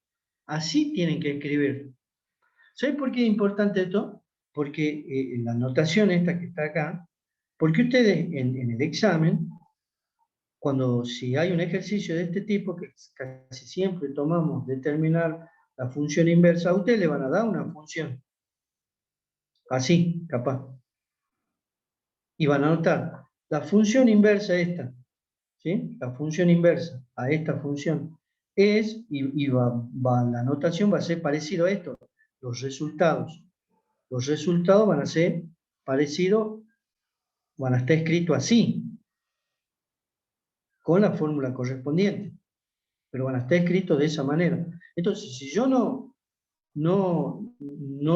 Así tienen que escribir. ¿Saben por qué es importante esto? Porque la notación esta que está acá, porque ustedes en el examen, si hay un ejercicio de este tipo, que casi siempre tomamos determinar la función inversa, a ustedes le van a dar una función. Así, capaz. Y van a anotar la función inversa esta, ¿sí? La función inversa a esta función es, la notación va a ser parecido a esto, los resultados. Los resultados van a ser parecidos, van a estar escritos así, con la fórmula correspondiente, pero van a estar escritos de esa manera. Entonces, si yo no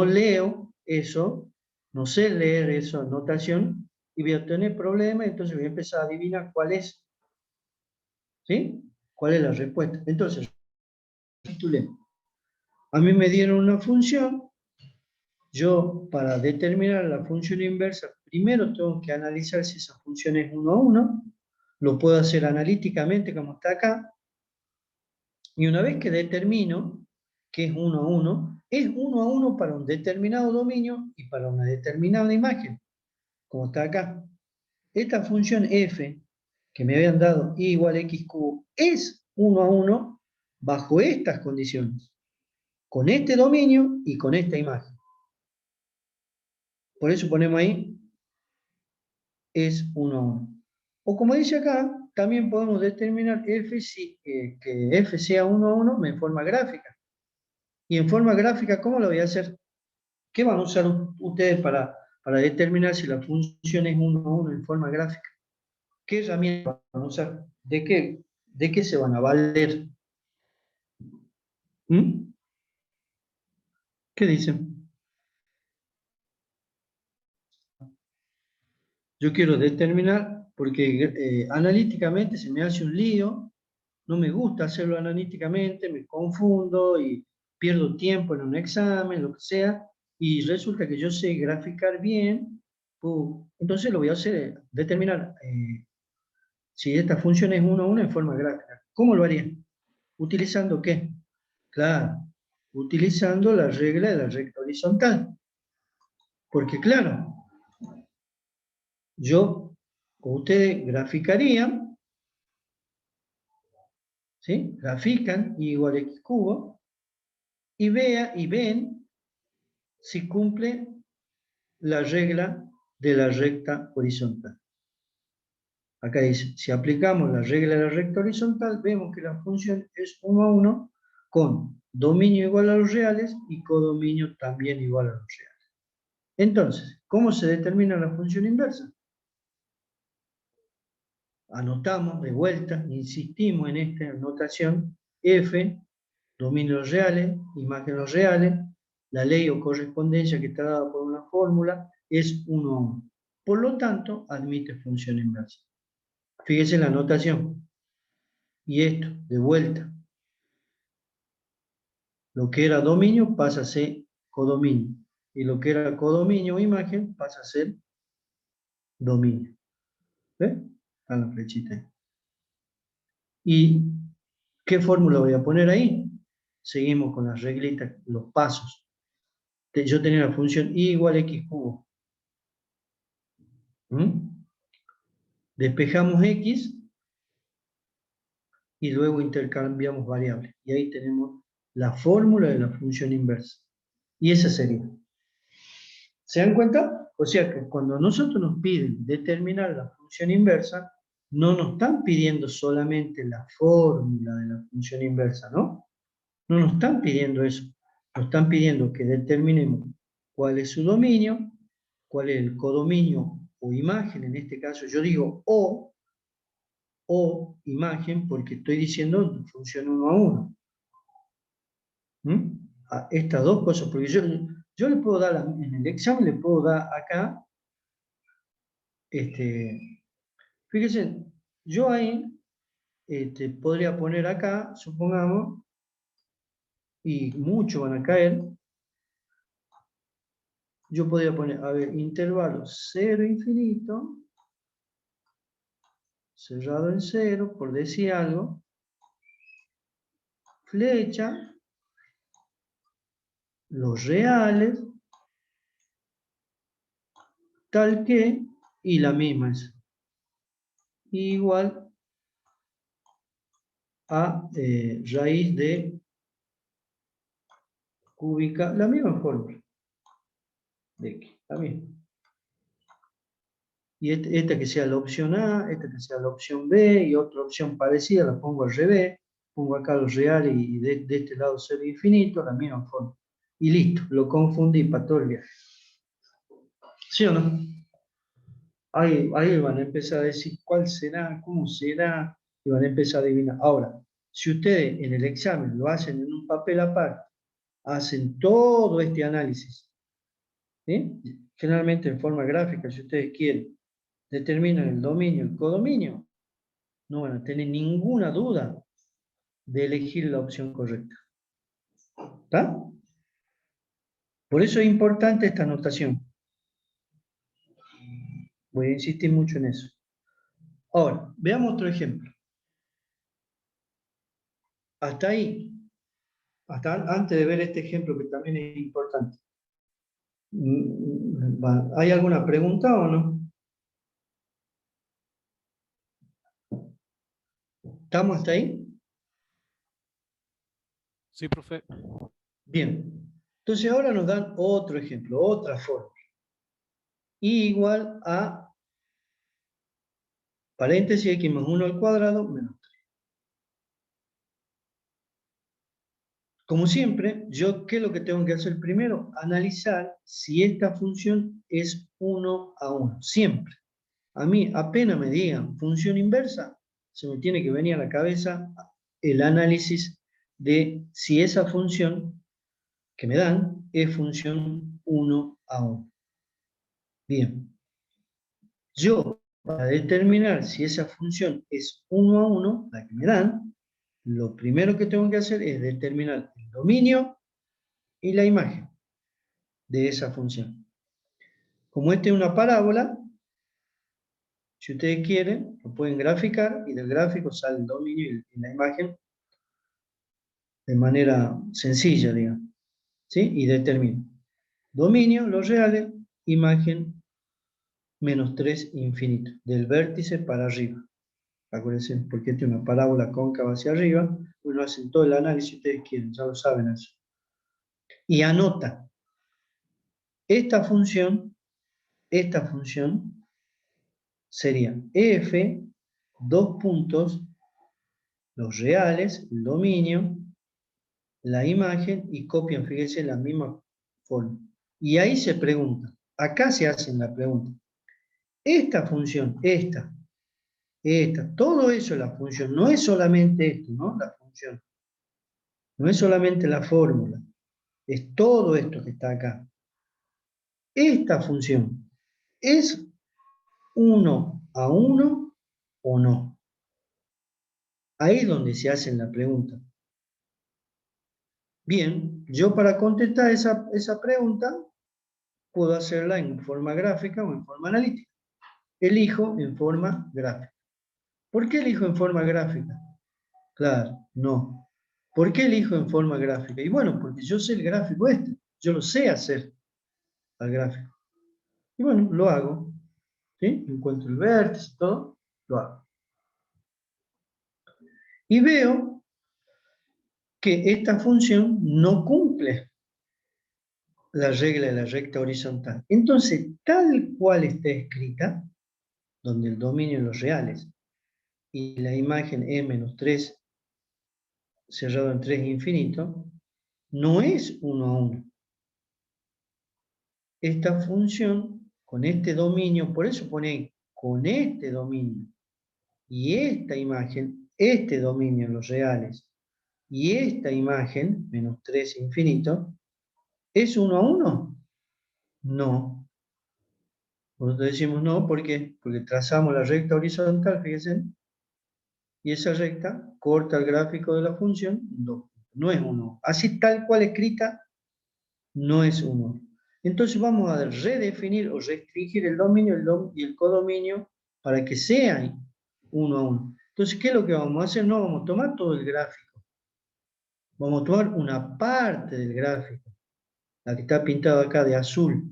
leo eso, no sé leer esa notación, y voy a tener problemas, entonces voy a empezar a adivinar cuál es. ¿Sí? ¿Cuál es la respuesta? Entonces, recapitulemos. A mí me dieron una función, yo para determinar la función inversa, primero tengo que analizar si esa función es 1 a 1, lo puedo hacer analíticamente como está acá, y una vez que determino que es 1 a 1, es 1 a 1 para un determinado dominio y para una determinada imagen, como está acá. Esta función f, que me habían dado y igual a x cubo, es 1 a 1 bajo estas condiciones, con este dominio y con esta imagen. Por eso ponemos ahí, es 1 a 1. O como dice acá, también podemos determinar f que f sea 1 a 1 en forma gráfica. Y en forma gráfica, ¿cómo lo voy a hacer? ¿Qué van a usar ustedes para determinar si la función es 1 a 1 en forma gráfica? ¿Qué herramientas van a usar? ¿De qué se van a valer? ¿Mm? ¿Qué dicen? Yo quiero determinar, porque analíticamente se me hace un lío, no me gusta hacerlo analíticamente, me confundo y pierdo tiempo en un examen, lo que sea, y resulta que yo sé graficar bien, entonces lo voy a hacer, determinar si esta función es 1 a 1 en forma gráfica. ¿Cómo lo haría? ¿Utilizando qué? Claro, utilizando la regla de la recta horizontal. Porque claro, ustedes graficarían, ¿sí? Grafican y igual a x cubo, y ven si cumple la regla de la recta horizontal. Acá dice, si aplicamos la regla de la recta horizontal, vemos que la función es 1 a 1 con dominio igual a los reales y codominio también igual a los reales. Entonces, ¿cómo se determina la función inversa? Anotamos de vuelta, insistimos en esta notación, f, dominios reales, imágenes reales, la ley o correspondencia que está dada por una fórmula es 1 a 1. Por lo tanto, admite función inversa. Fíjese en la notación. Y esto, de vuelta. Lo que era dominio pasa a ser codominio. Y lo que era codominio o imagen pasa a ser dominio. ¿Ves? Está la flechita ahí. ¿Y qué fórmula voy a poner ahí? Seguimos con las reglitas, los pasos. Yo tenía la función y igual a x cubo. Despejamos x y luego intercambiamos variables. Y ahí tenemos la fórmula de la función inversa. Y esa sería. ¿Se dan cuenta? O sea que cuando nosotros nos piden determinar la función inversa, no nos están pidiendo solamente la fórmula de la función inversa, ¿no? No nos están pidiendo eso. Nos están pidiendo que determinemos cuál es su dominio, cuál es el codominio o imagen, en este caso yo digo o imagen porque estoy diciendo función 1 a 1. A estas dos cosas, porque yo le puedo dar, en el examen le puedo dar acá, fíjense, yo ahí podría poner acá, supongamos, y muchos van a caer, yo podría poner, a ver, intervalo 0 infinito, cerrado en 0, por decir algo, flecha, los reales, tal que, y la misma es igual a raíz de cúbica, la misma fórmula de x, la misma. Y esta que sea la opción A, esta que sea la opción B, y otra opción parecida la pongo al revés, pongo acá los reales y de este lado 0 infinito, la misma forma. Y listo, lo confundí para todo el viaje. ¿Sí o no? Ahí van a empezar a decir cuál será, cómo será, y van a empezar a adivinar. Ahora, si ustedes en el examen lo hacen en un papel aparte, hacen todo este análisis, ¿sí? Generalmente en forma gráfica, si ustedes quieren, determinan el dominio, el codominio, no van a tener ninguna duda de elegir la opción correcta. ¿Está? Por eso es importante esta notación. Voy a insistir mucho en eso. Ahora, veamos otro ejemplo. Hasta ahí, hasta antes de ver este ejemplo que también es importante. ¿Hay alguna pregunta o no? ¿Estamos hasta ahí? Sí, profe. Bien. Entonces ahora nos dan otro ejemplo, otra forma. Y igual a paréntesis x más 1 al cuadrado menos 3. Como siempre, yo, ¿qué es lo que tengo que hacer primero? Analizar si esta función es 1 a 1. Siempre. A mí, apenas me digan función inversa, se me tiene que venir a la cabeza el análisis de si esa función que me dan es función 1 a 1. Bien. Yo, para determinar si esa función es 1 a 1, la que me dan, lo primero que tengo que hacer es determinar el dominio y la imagen de esa función. Como esta es una parábola, si ustedes quieren, lo pueden graficar y del gráfico sale el dominio y la imagen de manera sencilla, digamos. ¿Sí? Y determino. Dominio, los reales, imagen, menos 3 infinito, del vértice para arriba. Acuérdense, porque esta es una parábola cóncava hacia arriba, uno hace todo el análisis si ustedes quieren, ya lo saben eso. Y anota, esta función sería f, dos puntos, los reales, el dominio, la imagen, y copian, fíjense, la misma forma. Y ahí se pregunta, acá se hacen la pregunta, esta función, esta, todo eso es la función, no es solamente esto, ¿no? La función. No es solamente la fórmula, es todo esto que está acá. Esta función es 1 a 1 o no? Ahí es donde se hacen la pregunta. Bien, yo para contestar esa pregunta puedo hacerla en forma gráfica o en forma analítica. Elijo en forma gráfica. ¿Por qué elijo en forma gráfica? Claro, no. ¿Por qué elijo en forma gráfica? Y bueno, porque yo sé el gráfico este. Yo lo sé hacer al gráfico. Y bueno, lo hago. ¿Sí? Encuentro el vértice y todo, lo hago. Y veo que esta función no cumple la regla de la recta horizontal. Entonces, tal cual está escrita, donde el dominio de los reales y la imagen E-3 cerrado en 3 infinito, no es 1 a 1. Esta función, con este dominio, por eso pone con este dominio, y esta imagen, este dominio en los reales, y esta imagen, -3 infinito, ¿es 1 a 1? No. Nosotros decimos no, ¿por qué? Porque trazamos la recta horizontal, fíjense, y esa recta corta el gráfico de la función, no es 1. Así tal cual escrita, no es 1. Entonces vamos a redefinir o restringir el dominio y el codominio para que sea 1 a 1. Entonces, ¿qué es lo que vamos a hacer? No vamos a tomar todo el gráfico. Vamos a tomar una parte del gráfico, la que está pintada acá de azul.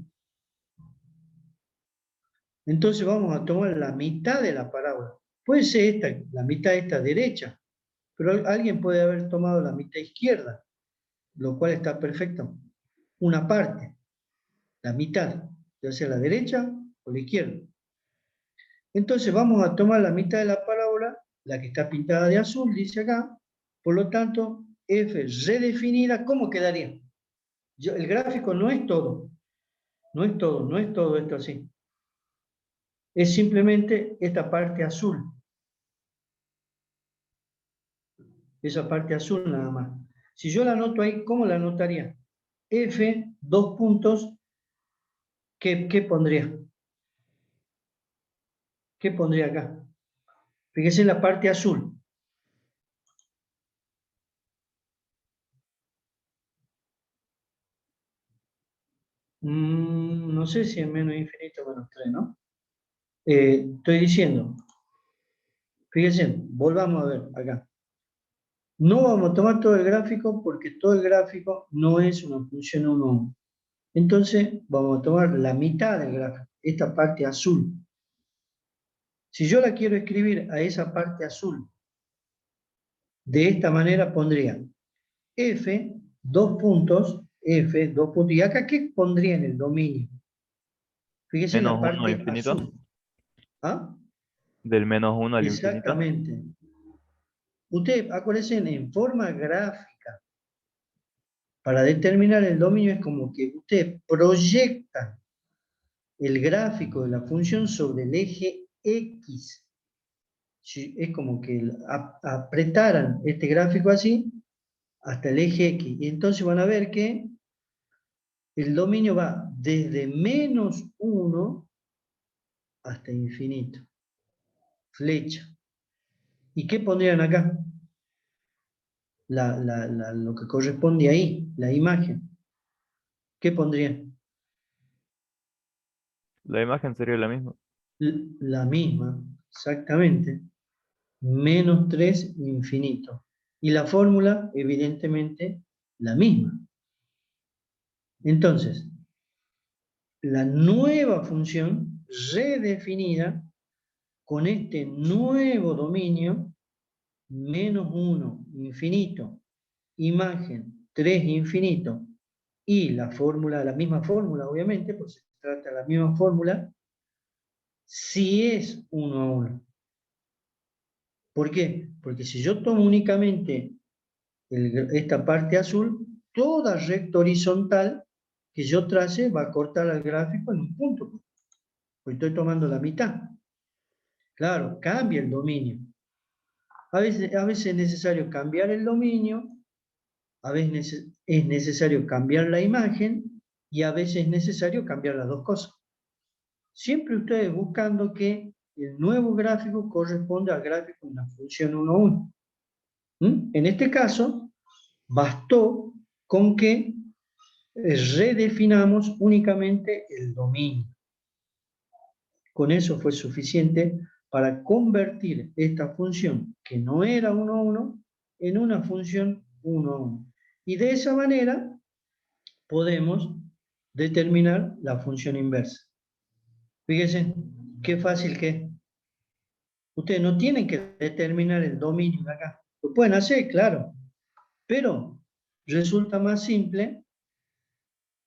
Entonces vamos a tomar la mitad de la parábola. Puede ser esta, la mitad esta derecha, pero alguien puede haber tomado la mitad izquierda, lo cual está perfecto. Una parte, la mitad, ya sea la derecha o la izquierda. Entonces vamos a tomar la mitad de la parábola, la que está pintada de azul, dice acá. Por lo tanto, f redefinida, ¿cómo quedaría? El gráfico no es todo. No es todo esto así. Es simplemente esta parte azul. Esa parte azul nada más. Si yo la anoto ahí, ¿cómo la anotaría? F, 2 puntos, ¿qué pondría? ¿Qué pondría acá? Fíjese en la parte azul. No sé si es menos infinito o menos 3, ¿no? Estoy diciendo, fíjense, volvamos a ver acá. No vamos a tomar todo el gráfico porque todo el gráfico no es una función 1 a 1. Entonces vamos a tomar la mitad del gráfico, esta parte azul. Si yo la quiero escribir a esa parte azul, de esta manera pondría F, 2 puntos, F, 2 puntos. ¿Y acá qué pondría en el dominio? Fíjese en la Menos 1 parte infinito. azul. ¿Ah? Del -1 al infinito. Exactamente. Ustedes, acuérdense, en forma gráfica, para determinar el dominio es como que usted proyecta el gráfico de la función sobre el eje X. Es como que apretaran este gráfico así hasta el eje X. Y entonces van a ver que el dominio va desde -1 hasta infinito. Flecha. ¿Y qué pondrían acá? Lo que corresponde ahí, la imagen. ¿Qué pondrían? La imagen sería la misma. La misma, exactamente. -3 infinito. Y la fórmula, evidentemente, la misma. Entonces, la nueva función redefinida con este nuevo dominio, -1 infinito, imagen 3 infinito, y la fórmula, la misma fórmula, obviamente, pues se trata de la misma fórmula, si es 1 a 1. ¿Por qué? Porque si yo tomo únicamente esta parte azul, toda recta horizontal que yo trace va a cortar al gráfico en un punto. Pues estoy tomando la mitad. Claro, cambia el dominio. A veces es necesario cambiar el dominio, a veces es necesario cambiar la imagen y a veces es necesario cambiar las dos cosas. siempre ustedes buscando que el nuevo gráfico corresponda al gráfico de una función 1, 1. En este caso, bastó con que redefinamos únicamente el dominio. Con eso fue suficiente para convertir esta función, que no era 1, 1, en una función 1, 1. Y de esa manera podemos determinar la función inversa. Fíjense qué fácil que es. Ustedes no tienen que determinar el dominio de acá. Lo pueden hacer, claro, pero resulta más simple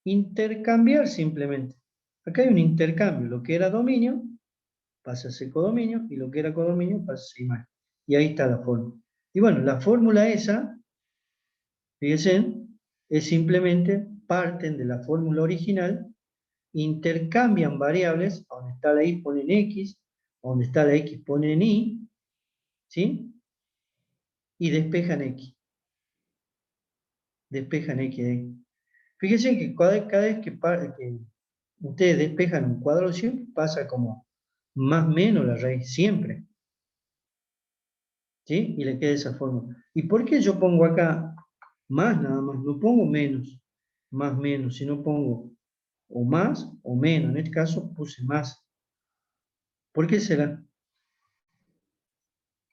intercambiar simplemente. Acá hay un intercambio. Lo que era dominio pasa a ser codominio y lo que era codominio pasa a ser imagen. Y ahí está la fórmula. Y bueno, la fórmula esa, fíjense, es simplemente parten de la fórmula original, intercambian variables, a donde está la y ponen x, a donde está la x ponen y, ¿sí? Y despejan x. Despejan x de ahí. Fíjense que cada vez que ustedes despejan un cuadrado siempre pasa como más menos la raíz, siempre. ¿Sí? Y le queda esa forma. ¿Y por qué yo pongo acá más nada más? No pongo menos, más menos, sino pongo o más o menos. En este caso puse más. ¿Por qué será?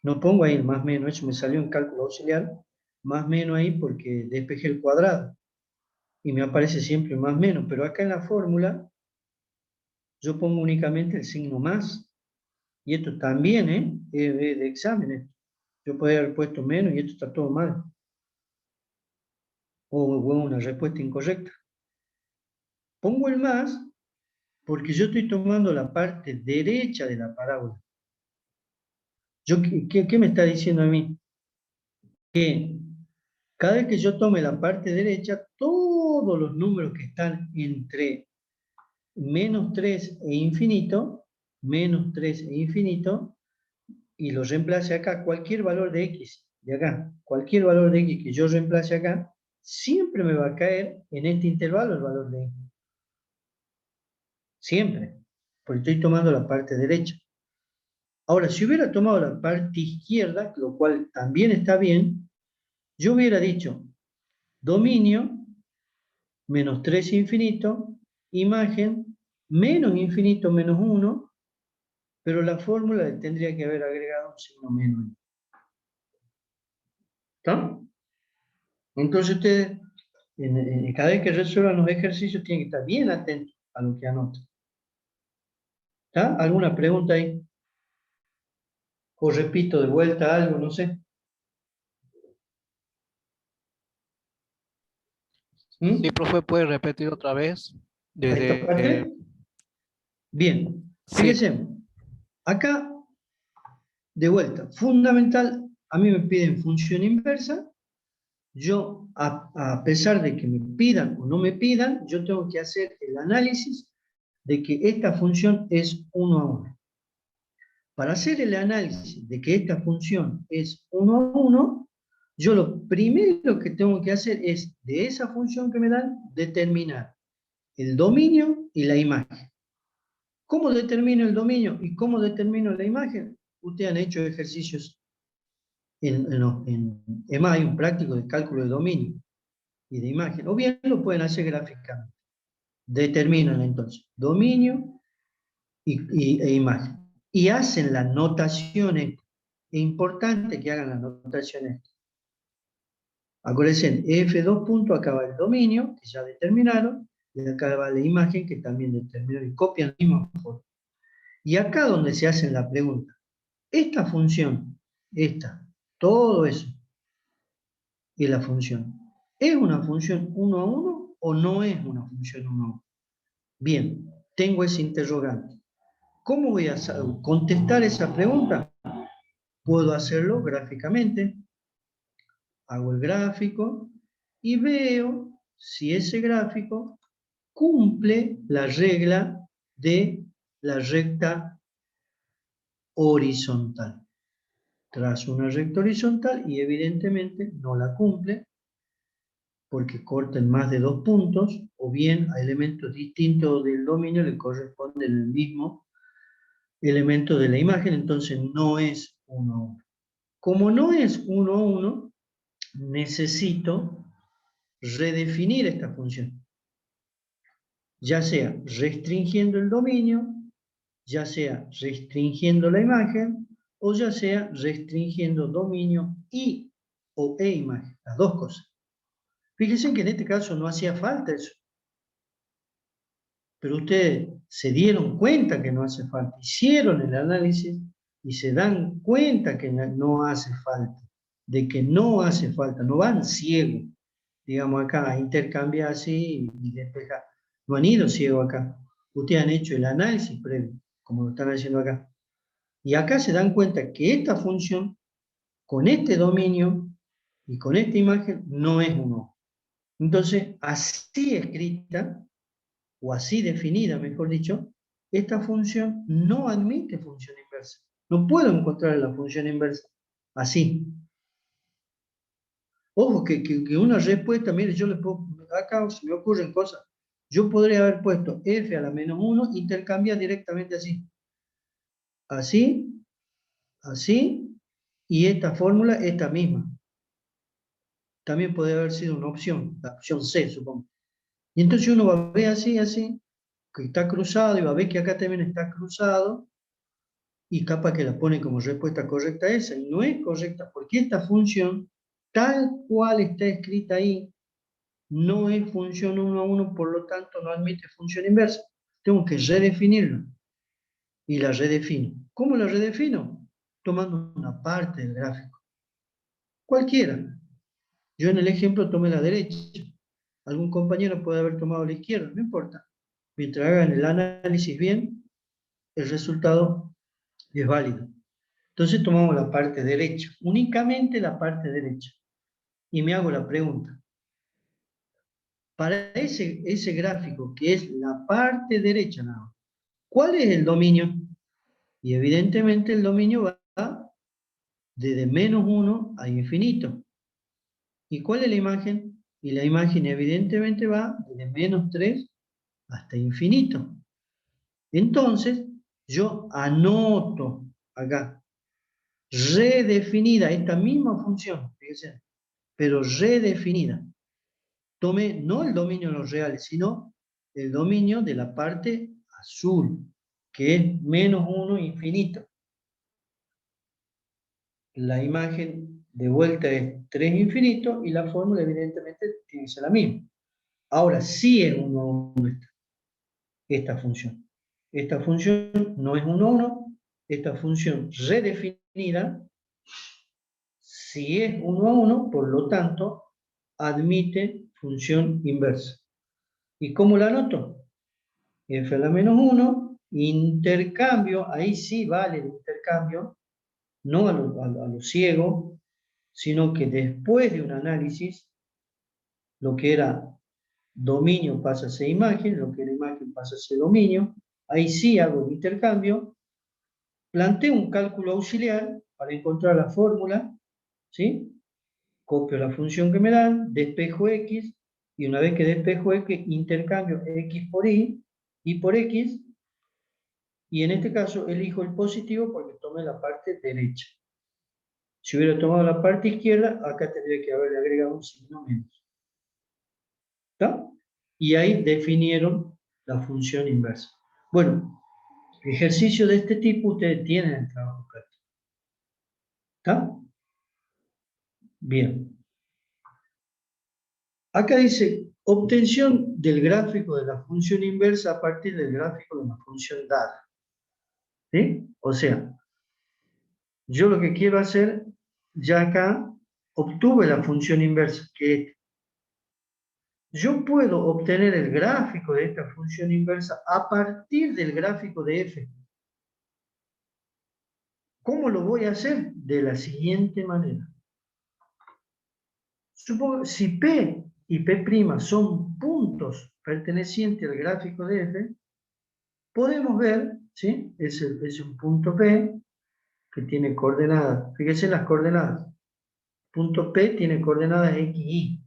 No pongo ahí el más menos, eso me salió en cálculo auxiliar, más menos ahí porque despejé el cuadrado. Y me aparece siempre más menos, pero acá en la fórmula yo pongo únicamente el signo más. Y esto también, es de exámenes. Yo podría haber puesto menos y esto está todo mal. O una respuesta incorrecta. Pongo el más porque yo estoy tomando la parte derecha de la parábola. ¿Qué me está diciendo a mí? Que cada vez que yo tome la parte derecha, todos los números que están entre menos 3 e infinito, menos 3 e infinito, y los reemplace acá, cualquier valor de x, de acá, cualquier valor de x que yo reemplace acá, siempre me va a caer en este intervalo el valor de x. Siempre, porque estoy tomando la parte derecha. Ahora, si hubiera tomado la parte izquierda, lo cual también está bien, yo hubiera dicho dominio menos 3 infinito, imagen menos infinito menos 1, pero la fórmula le tendría que haber agregado un signo menos. ¿Está? Entonces ustedes, cada vez que resuelvan los ejercicios, tienen que estar bien atentos a lo que anotan. ¿Está? ¿Alguna pregunta ahí? O repito de vuelta algo, no sé. Sí, profe, ¿puede repetir otra vez? ¿Esta parte? Bien. Sí. Fíjense, acá, de vuelta, fundamental, a mí me piden función inversa. Yo, a pesar de que me pidan o no me pidan, yo tengo que hacer el análisis de que esta función es 1 a 1. Para hacer el análisis de que esta función es 1 a 1, yo lo primero que tengo que hacer es, de esa función que me dan, determinar el dominio y la imagen. ¿Cómo determino el dominio y cómo determino la imagen? Ustedes han hecho ejercicios EMA, hay un práctico de cálculo de dominio y de imagen, o bien lo pueden hacer gráficamente. Determinan entonces dominio e imagen. Y hacen las notaciones. Es importante que hagan las notaciones. Acuérdense, F2 punto, acá va el dominio, que ya determinaron, y acá va la imagen, que también determinaron, y copian la misma forma. Y acá donde se hacen la pregunta, esta función, todo eso, es la función. ¿Es una función 1 a 1 o no es una función 1 a 1? Bien, tengo ese interrogante. ¿Cómo voy a contestar esa pregunta? Puedo hacerlo gráficamente. Hago el gráfico y veo si ese gráfico cumple la regla de la recta horizontal. Trazo una recta horizontal y evidentemente no la cumple. porque cortan más de 2 puntos, o bien a elementos distintos del dominio le corresponde el mismo elemento de la imagen, entonces no es 1 a 1. Como no es 1 a 1, necesito redefinir esta función, ya sea restringiendo el dominio, ya sea restringiendo la imagen, o ya sea restringiendo dominio y o e imagen, las dos cosas. Fíjense que en este caso no hacía falta eso, pero ustedes se dieron cuenta que no hace falta, hicieron el análisis y se dan cuenta que no hace falta, de que no hace falta, no van ciegos, digamos acá, a intercambiar así y despejar. No han ido ciegos acá. Ustedes han hecho el análisis previo, como lo están haciendo acá. Y acá se dan cuenta que esta función, con este dominio y con esta imagen, no es 1. Entonces, así escrita, o así definida, mejor dicho, esta función no admite función inversa. No puedo encontrar la función inversa así. Ojo, que una respuesta, mire, yo le puedo, acá se me ocurren cosas. Yo podría haber puesto f a la menos 1, intercambiar directamente así. Así, así, y esta fórmula, esta misma. También puede haber sido una opción, la opción C, supongo. Y entonces uno va a ver así, así, que está cruzado, y va a ver que acá también está cruzado, y capaz que la pone como respuesta correcta esa, y no es correcta, porque esta función, tal cual está escrita ahí, no es función 1 a 1, por lo tanto no admite función inversa. Tengo que redefinirla, y la redefino. ¿Cómo la redefino? Tomando una parte del gráfico. Cualquiera. Yo en el ejemplo tomé la derecha. Algún compañero puede haber tomado la izquierda, no importa. Mientras hagan el análisis bien, el resultado es válido. Entonces tomamos la parte derecha, únicamente la parte derecha. Y me hago la pregunta. Para ese gráfico, que es la parte derecha nada más, ¿cuál es el dominio? Y evidentemente el dominio va desde menos 1 a infinito. ¿Y cuál es la imagen? Y la imagen evidentemente va desde menos 3 hasta infinito. Entonces, yo anoto acá, redefinida esta misma función, fíjense, pero redefinida. Tomé no el dominio de los reales, sino el dominio de la parte azul, que es menos 1 infinito. La imagen de vuelta es 3 infinito y la fórmula evidentemente tiene que ser la misma. Ahora sí es 1 a 1 esta función. Esta función no es 1 a 1, esta función redefinida si es 1 a 1, por lo tanto, admite función inversa. ¿Y cómo la anoto? F a la menos 1, intercambio, ahí sí vale el intercambio, no a lo ciego, sino que después de un análisis, lo que era dominio pasa a ser imagen, lo que era imagen pasa a ser dominio, ahí sí hago el intercambio, planteo un cálculo auxiliar para encontrar la fórmula, ¿sí? Copio la función que me dan, despejo x, y una vez que despejo x, intercambio x por y por x, y en este caso elijo el positivo porque tomé la parte derecha. Si hubiera tomado la parte izquierda, acá tendría que haberle agregado un signo menos. ¿Está? Y ahí definieron la función inversa. Bueno, ejercicio de este tipo ustedes tienen el trabajo práctico. ¿Está? Bien. Acá dice, obtención del gráfico de la función inversa a partir del gráfico de una función dada. ¿Sí? O sea, yo lo que quiero hacer, ya acá, obtuve la función inversa, que es, yo puedo obtener el gráfico de esta función inversa a partir del gráfico de f. ¿Cómo lo voy a hacer? De la siguiente manera. Supongo, si P y P' son puntos pertenecientes al gráfico de f, podemos ver, ¿sí? Es un punto P que tiene coordenadas, fíjense las coordenadas. Punto P tiene coordenadas x, y.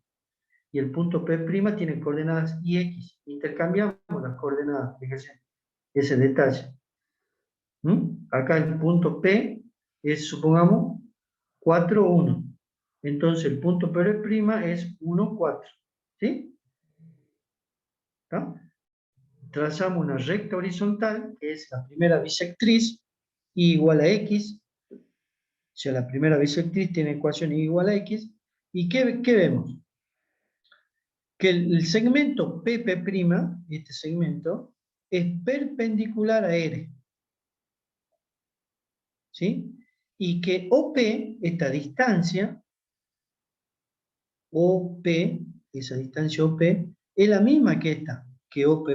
y el punto P' tiene coordenadas y X. Intercambiamos las coordenadas, fíjense, ese detalle. Acá el punto P es, supongamos, 4, 1. Entonces el punto P' es 1, 4. ¿Sí? ¿Está? Trazamos una recta horizontal, que es la primera bisectriz, y igual a X. O sea, la primera bisectriz tiene ecuación y igual a X. ¿Y qué vemos? Que el segmento PP', este segmento, es perpendicular a R. ¿Sí? Y que OP, esta distancia, OP, esa distancia OP, es la misma que esta, que OP'.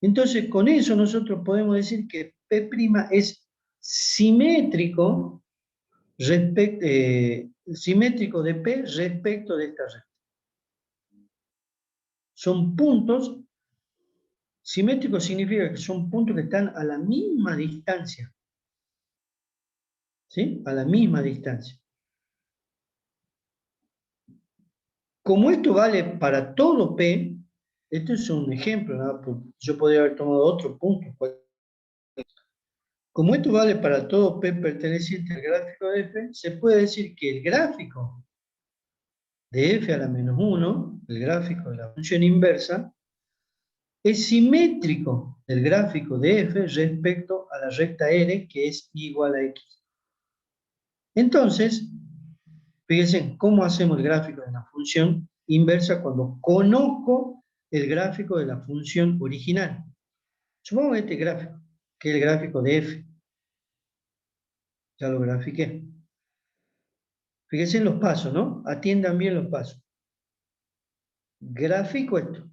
Entonces, con eso nosotros podemos decir que P' es simétrico, simétrico de P respecto de esta recta. Son puntos, simétricos significa que son puntos que están a la misma distancia. ¿Sí? A la misma distancia. Como esto vale para todo P, esto es un ejemplo, ¿no? Yo podría haber tomado otro punto. Como esto vale para todo P perteneciente al gráfico de F, se puede decir que el gráfico de F a la menos 1, el gráfico de la función inversa, es simétrico del gráfico de F respecto a la recta R, que es igual a X. Entonces, fíjense cómo hacemos el gráfico de la función inversa cuando conozco el gráfico de la función original. Supongamos este gráfico, que es el gráfico de F. Ya lo grafiqué. Fíjense en los pasos, ¿no? Atiendan bien los pasos. Gráfico esto.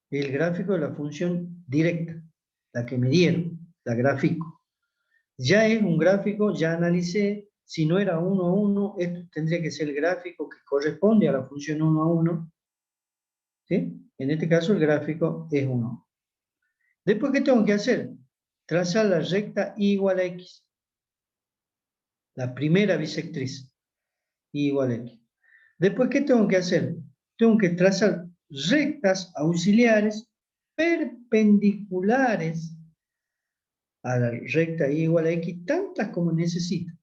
El gráfico de la función directa, la que me dieron, la grafico. Ya es un gráfico, ya analicé, si no era 1 a 1, esto tendría que ser el gráfico que corresponde a la función 1 a 1. ¿Sí? En este caso el gráfico es 1. Después, ¿qué tengo que hacer? Trazar la recta y igual a X. La primera bisectriz. Y igual a X. Después, ¿qué tengo que hacer? Tengo que trazar rectas auxiliares perpendiculares a la recta y igual a X, tantas como necesite.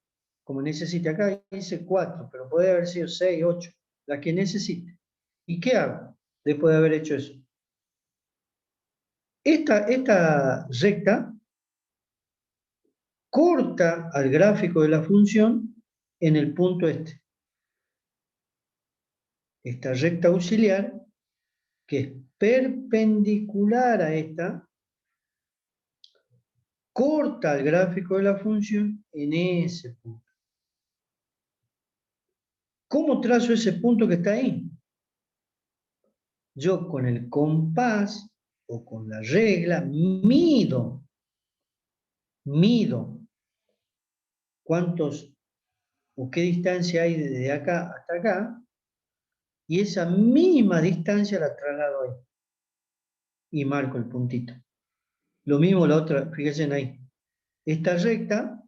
Como necesite. Acá dice 4, pero puede haber sido 6, 8. La que necesite. ¿Y qué hago después de haber hecho eso? Esta recta corta al gráfico de la función en el punto este. Esta recta auxiliar, que es perpendicular a esta, corta el gráfico de la función en ese punto. ¿Cómo trazo ese punto que está ahí? Yo con el compás o con la regla mido cuántos o qué distancia hay desde acá hasta acá, y esa misma distancia la traslado ahí y marco el puntito. Lo mismo la otra, fíjense ahí. Esta recta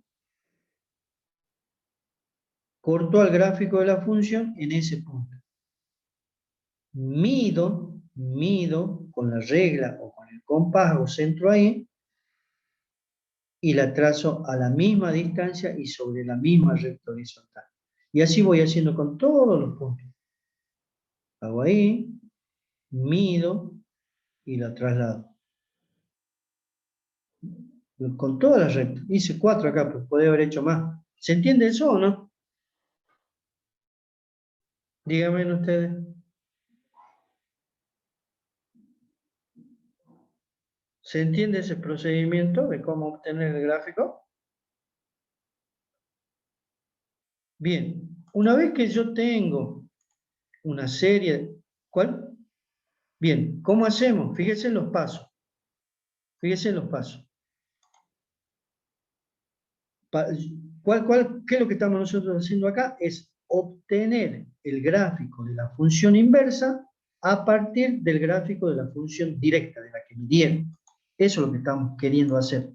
cortó al gráfico de la función en ese punto. Mido con la regla o con el compás o centro ahí, y la trazo a la misma distancia y sobre la misma recta horizontal. Y así voy haciendo con todos los puntos. Hago ahí, mido y la traslado. Con todas las rectas. Hice 4 acá, pues podría haber hecho más. ¿Se entiende eso o no? Díganme ustedes. ¿Se entiende ese procedimiento de cómo obtener el gráfico? Bien, una vez que yo tengo una serie... ¿Cuál? Bien, ¿cómo hacemos? Fíjense en los pasos. Fíjense en los pasos. ¿Qué es lo que estamos nosotros haciendo acá? Es obtener el gráfico de la función inversa a partir del gráfico de la función directa, de la que me dieron. Eso es lo que estamos queriendo hacer.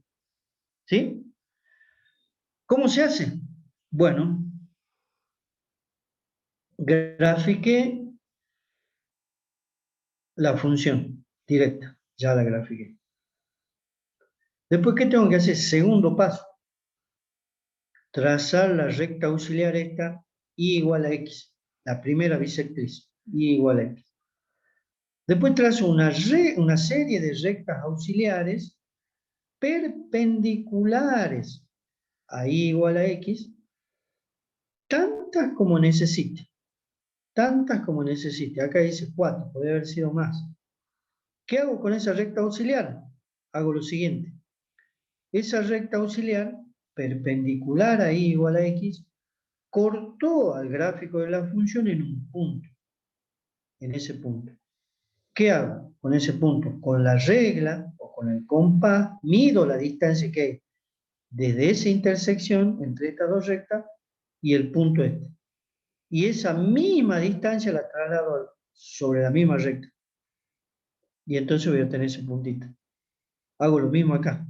¿Sí? ¿Cómo se hace? Bueno, grafiqué la función directa, ya la grafiqué. Después, ¿qué tengo que hacer? Segundo paso. Trazar la recta auxiliar esta, y igual a x. La primera bisectriz, y igual a x. Después trazo una serie de rectas auxiliares perpendiculares a y igual a x, tantas como necesite. Tantas como necesite. Acá dice 4, puede haber sido más. ¿Qué hago con esa recta auxiliar? Hago lo siguiente. Esa recta auxiliar, perpendicular a y igual a x, cortó al gráfico de la función en un punto. En ese punto. ¿Qué hago con ese punto? Con la regla o con el compás, mido la distancia que hay desde esa intersección entre estas dos rectas y el punto este. Y esa misma distancia la traslado sobre la misma recta. Y entonces voy a tener ese puntito. Hago lo mismo acá.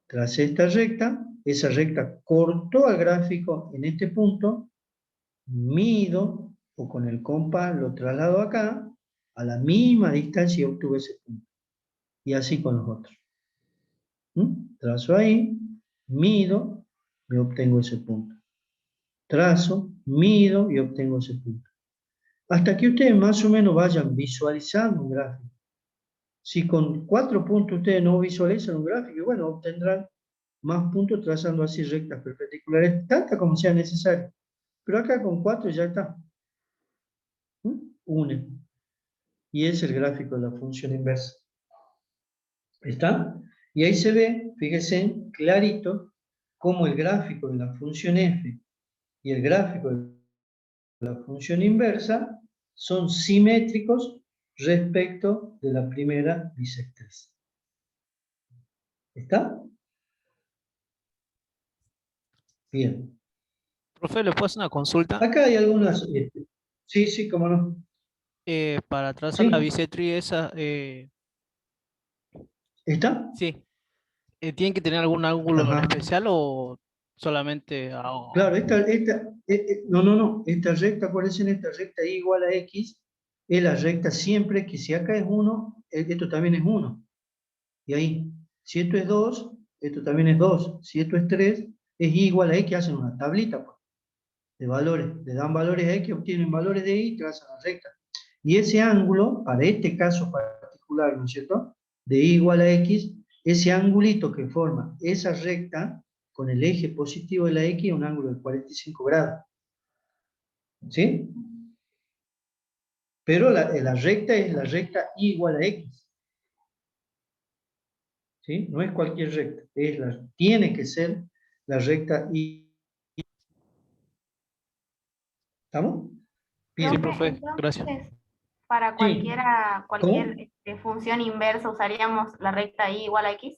Tracé esta recta, esa recta cortó al gráfico en este punto, mido o con el compás lo traslado acá, a la misma distancia y obtuve ese punto. Y así con los otros. Trazo ahí, mido y obtengo ese punto. Trazo, mido y obtengo ese punto. Hasta que ustedes más o menos vayan visualizando un gráfico. Si con 4 puntos ustedes no visualizan un gráfico, bueno, obtendrán más puntos trazando así rectas perpendiculares, tantas como sea necesario. Pero acá con 4 ya está. Une. Y es el gráfico de la función inversa. ¿Está? Y ahí se ve, fíjense, clarito, cómo el gráfico de la función f y el gráfico de la función inversa son simétricos respecto de la primera bisectriz. ¿Está? Bien. Profe, ¿le puedo hacer una consulta? Acá hay algunas... sí, cómo no. Para trazar la Sí. bisectriz esa, ¿Está? sí. ¿Tiene que tener algún ángulo en Ajá. especial o solamente Claro, no. Esta recta, acuérdense, esta recta y igual a x, es la recta siempre que si acá es 1, esto también es 1. Y ahí, si esto es 2, esto también es 2. Si esto es 3, es y igual a x, hacen una tablita pues, de valores. Le dan valores a x, obtienen valores de y y trazan la recta. Y ese ángulo, para este caso particular, ¿no es cierto? De y igual a x, ese angulito que forma esa recta con el eje positivo de la x es un ángulo de 45 grados. ¿Sí? Pero la recta es la recta y igual a x. ¿Sí? No es cualquier recta. Tiene que ser la recta y. ¿Estamos? Sí, Bien. profe, gracias. Entonces, para Sí. cualquier función inversa, ¿usaríamos la recta y igual a x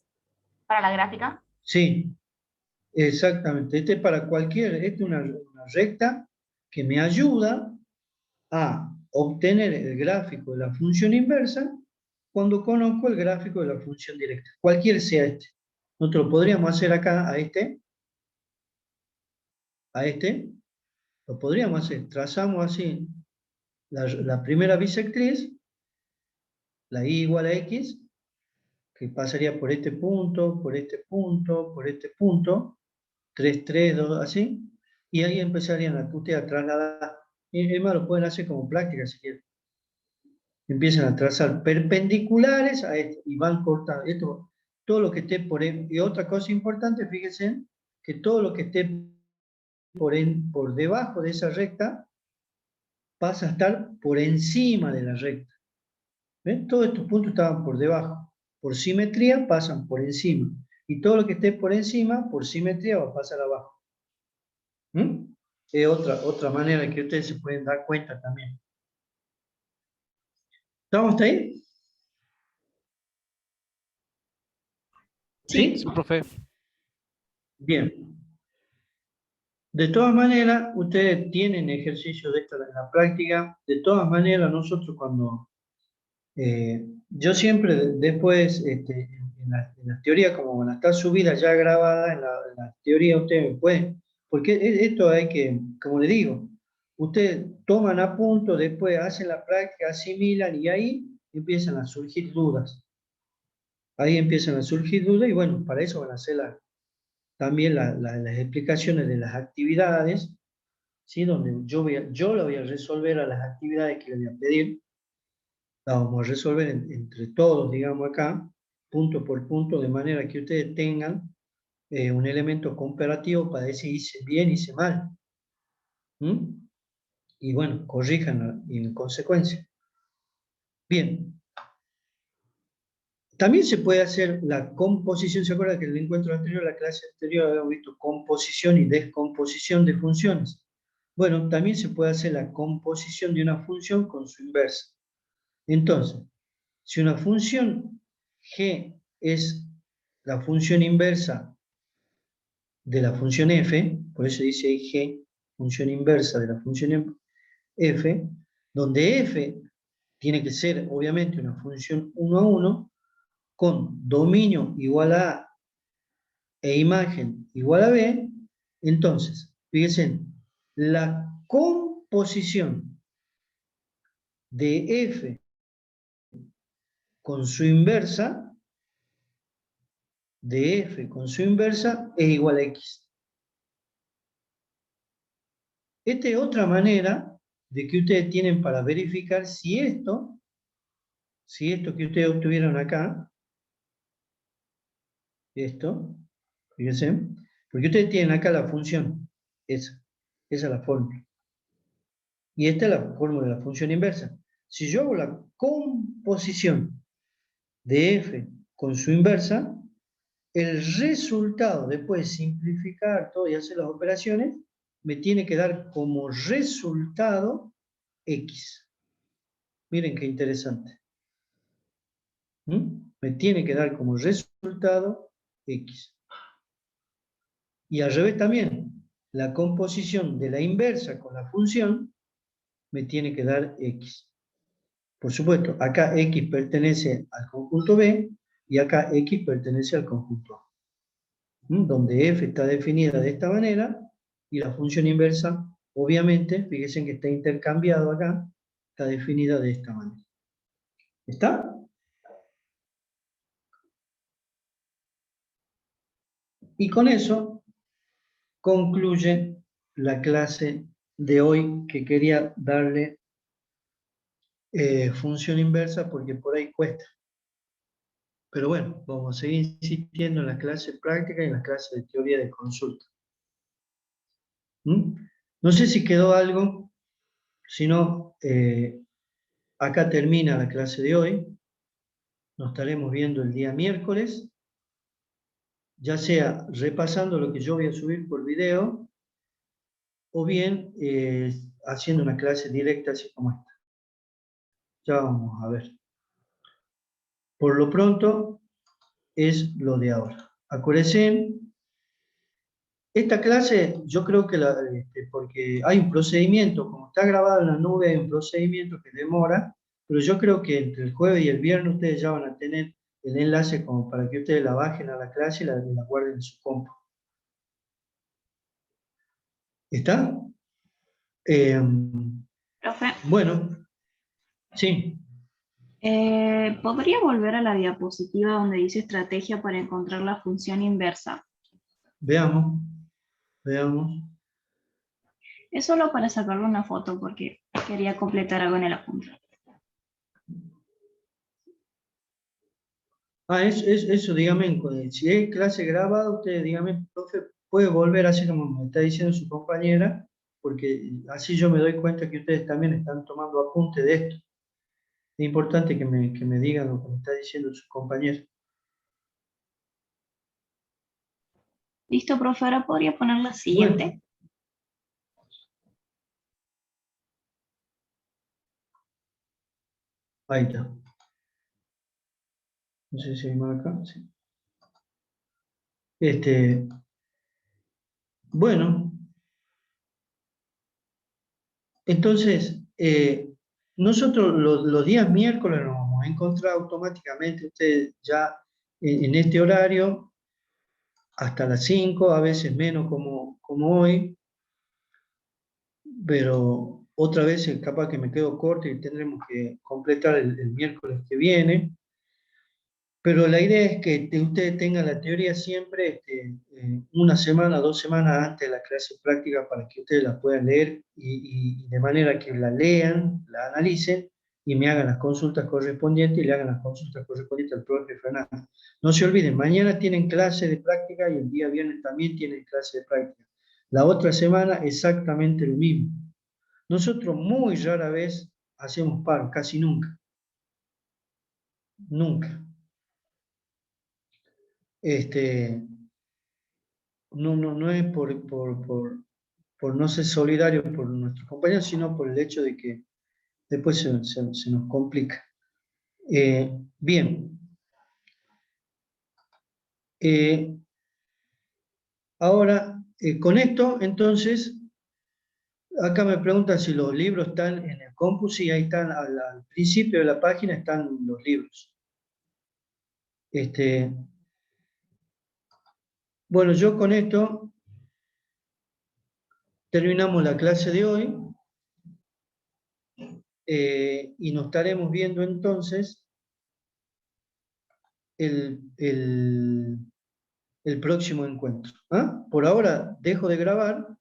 para la gráfica? Sí, exactamente. Esta es una recta que me ayuda a obtener el gráfico de la función inversa cuando conozco el gráfico de la función directa. Cualquier sea este. Nosotros podríamos hacer acá a este. Lo podríamos hacer. Trazamos así la primera bisectriz, la y igual a x, que pasaría por este punto, por este punto, por este punto, 3, 3, 2, así, y ahí empezarían ustedes a trasladar. Es más, lo pueden hacer como práctica si quieren. Empiezan a trazar perpendiculares a esto y van cortando. Esto, todo lo que esté y otra cosa importante, fíjense, que todo lo que esté por debajo de esa recta pasa a estar por encima de la recta. ¿Ven? Todos estos puntos estaban por debajo. Por simetría pasan por encima. Y todo lo que esté por encima, por simetría, va a pasar abajo. Es otra manera que ustedes se pueden dar cuenta también. ¿Estamos hasta ahí? Sí, profe. Bien. De todas maneras, ustedes tienen ejercicio de esto en la práctica. De todas maneras, nosotros cuando... yo siempre después, en la teoría, como van a estar subidas ya grabadas, en la teoría ustedes pueden... Porque esto hay que, como le digo, Ustedes toman apunto, después hacen la práctica, asimilan y ahí empiezan a surgir dudas. Ahí empiezan a surgir dudas y bueno, para eso van a hacer también las explicaciones de las actividades, ¿sí? Donde yo lo voy a resolver a las actividades que le voy a pedir. La vamos a resolver entre todos, digamos acá, punto por punto, de manera que ustedes tengan un elemento comparativo para decir hice bien, hice mal. Y bueno, corrijan en consecuencia. Bien. También se puede hacer la composición. ¿Se acuerdan que en el encuentro anterior, la clase anterior, habíamos visto composición y descomposición de funciones? Bueno, también se puede hacer la composición de una función con su inversa. Entonces, si una función g es la función inversa de la función f, por eso dice ahí g, función inversa de la función f, donde f tiene que ser obviamente una función 1 a 1, con dominio igual a A e imagen igual a B, entonces, fíjense, la composición de f con su inversa, es igual a x. Esta es otra manera de que ustedes tienen para verificar si esto que ustedes obtuvieron acá, esto, fíjense, porque ustedes tienen acá la función, esa es la fórmula. Y esta es la fórmula de la función inversa. Si yo hago la composición de f con su inversa, el resultado, después de simplificar todo y hacer las operaciones, me tiene que dar como resultado x. Miren qué interesante. Me tiene que dar como resultado x. Y al revés también, la composición de la inversa con la función me tiene que dar x. Por supuesto, acá x pertenece al conjunto B y acá x pertenece al conjunto A. Donde f está definida de esta manera y la función inversa, obviamente, fíjense que está intercambiado acá, está definida de esta manera. ¿Está? Y con eso concluye la clase de hoy, que quería darle función inversa porque por ahí cuesta. Pero bueno, vamos a seguir insistiendo en la clase práctica y en la clase de teoría de consulta. No sé si quedó algo, si no, acá termina la clase de hoy. Nos estaremos viendo el día miércoles, ya sea repasando lo que yo voy a subir por video, o bien haciendo una clase directa así como esta. Ya vamos a ver. Por lo pronto, es lo de ahora. Acuérdense, esta clase yo creo que, porque hay un procedimiento, como está grabado en la nube, hay un procedimiento que demora, pero yo creo que entre el jueves y el viernes ustedes ya van a tener el enlace como para que ustedes la bajen a la clase y la guarden en su compu. ¿Está? Profe, Bueno, sí. ¿podría volver a la diapositiva donde dice estrategia para encontrar la función inversa? Veamos. Veamos. Es solo para sacarle una foto porque quería completar algo en el apunte. Eso, dígame, si es clase grabada, usted dígame, profe, puede volver así como me está diciendo su compañera, porque así yo me doy cuenta que ustedes también están tomando apunte de esto. Es importante que me digan lo que me está diciendo su compañero. Listo, profe, ahora podría poner la siguiente. Bueno. Ahí está. No sé si hay más acá. Sí. Bueno. Entonces, nosotros los días miércoles nos vamos a encontrar automáticamente, ustedes ya en este horario, hasta las 5, a veces menos como hoy. pero otra vez capaz que me quedo corto y tendremos que completar el miércoles que viene. Pero la idea es que ustedes tengan la teoría siempre una semana, 2 semanas antes de la clase práctica para que ustedes la puedan leer y de manera que la lean, la analicen y me hagan las consultas correspondientes y le hagan las consultas correspondientes al profe Fernando. No se olviden, mañana tienen clase de práctica y el día viernes también tienen clase de práctica. La otra semana exactamente lo mismo. Nosotros muy rara vez hacemos paro, casi nunca. Nunca. No es por no ser solidario por nuestros compañeros, sino por el hecho de que después se nos complica. Bien. Ahora, con esto, entonces, acá me preguntan si los libros están en el compu. Sí, ahí están, al principio de la página están los libros. Bueno, yo con esto terminamos la clase de hoy y nos estaremos viendo entonces el próximo encuentro. ¿Ah? Por ahora dejo de grabar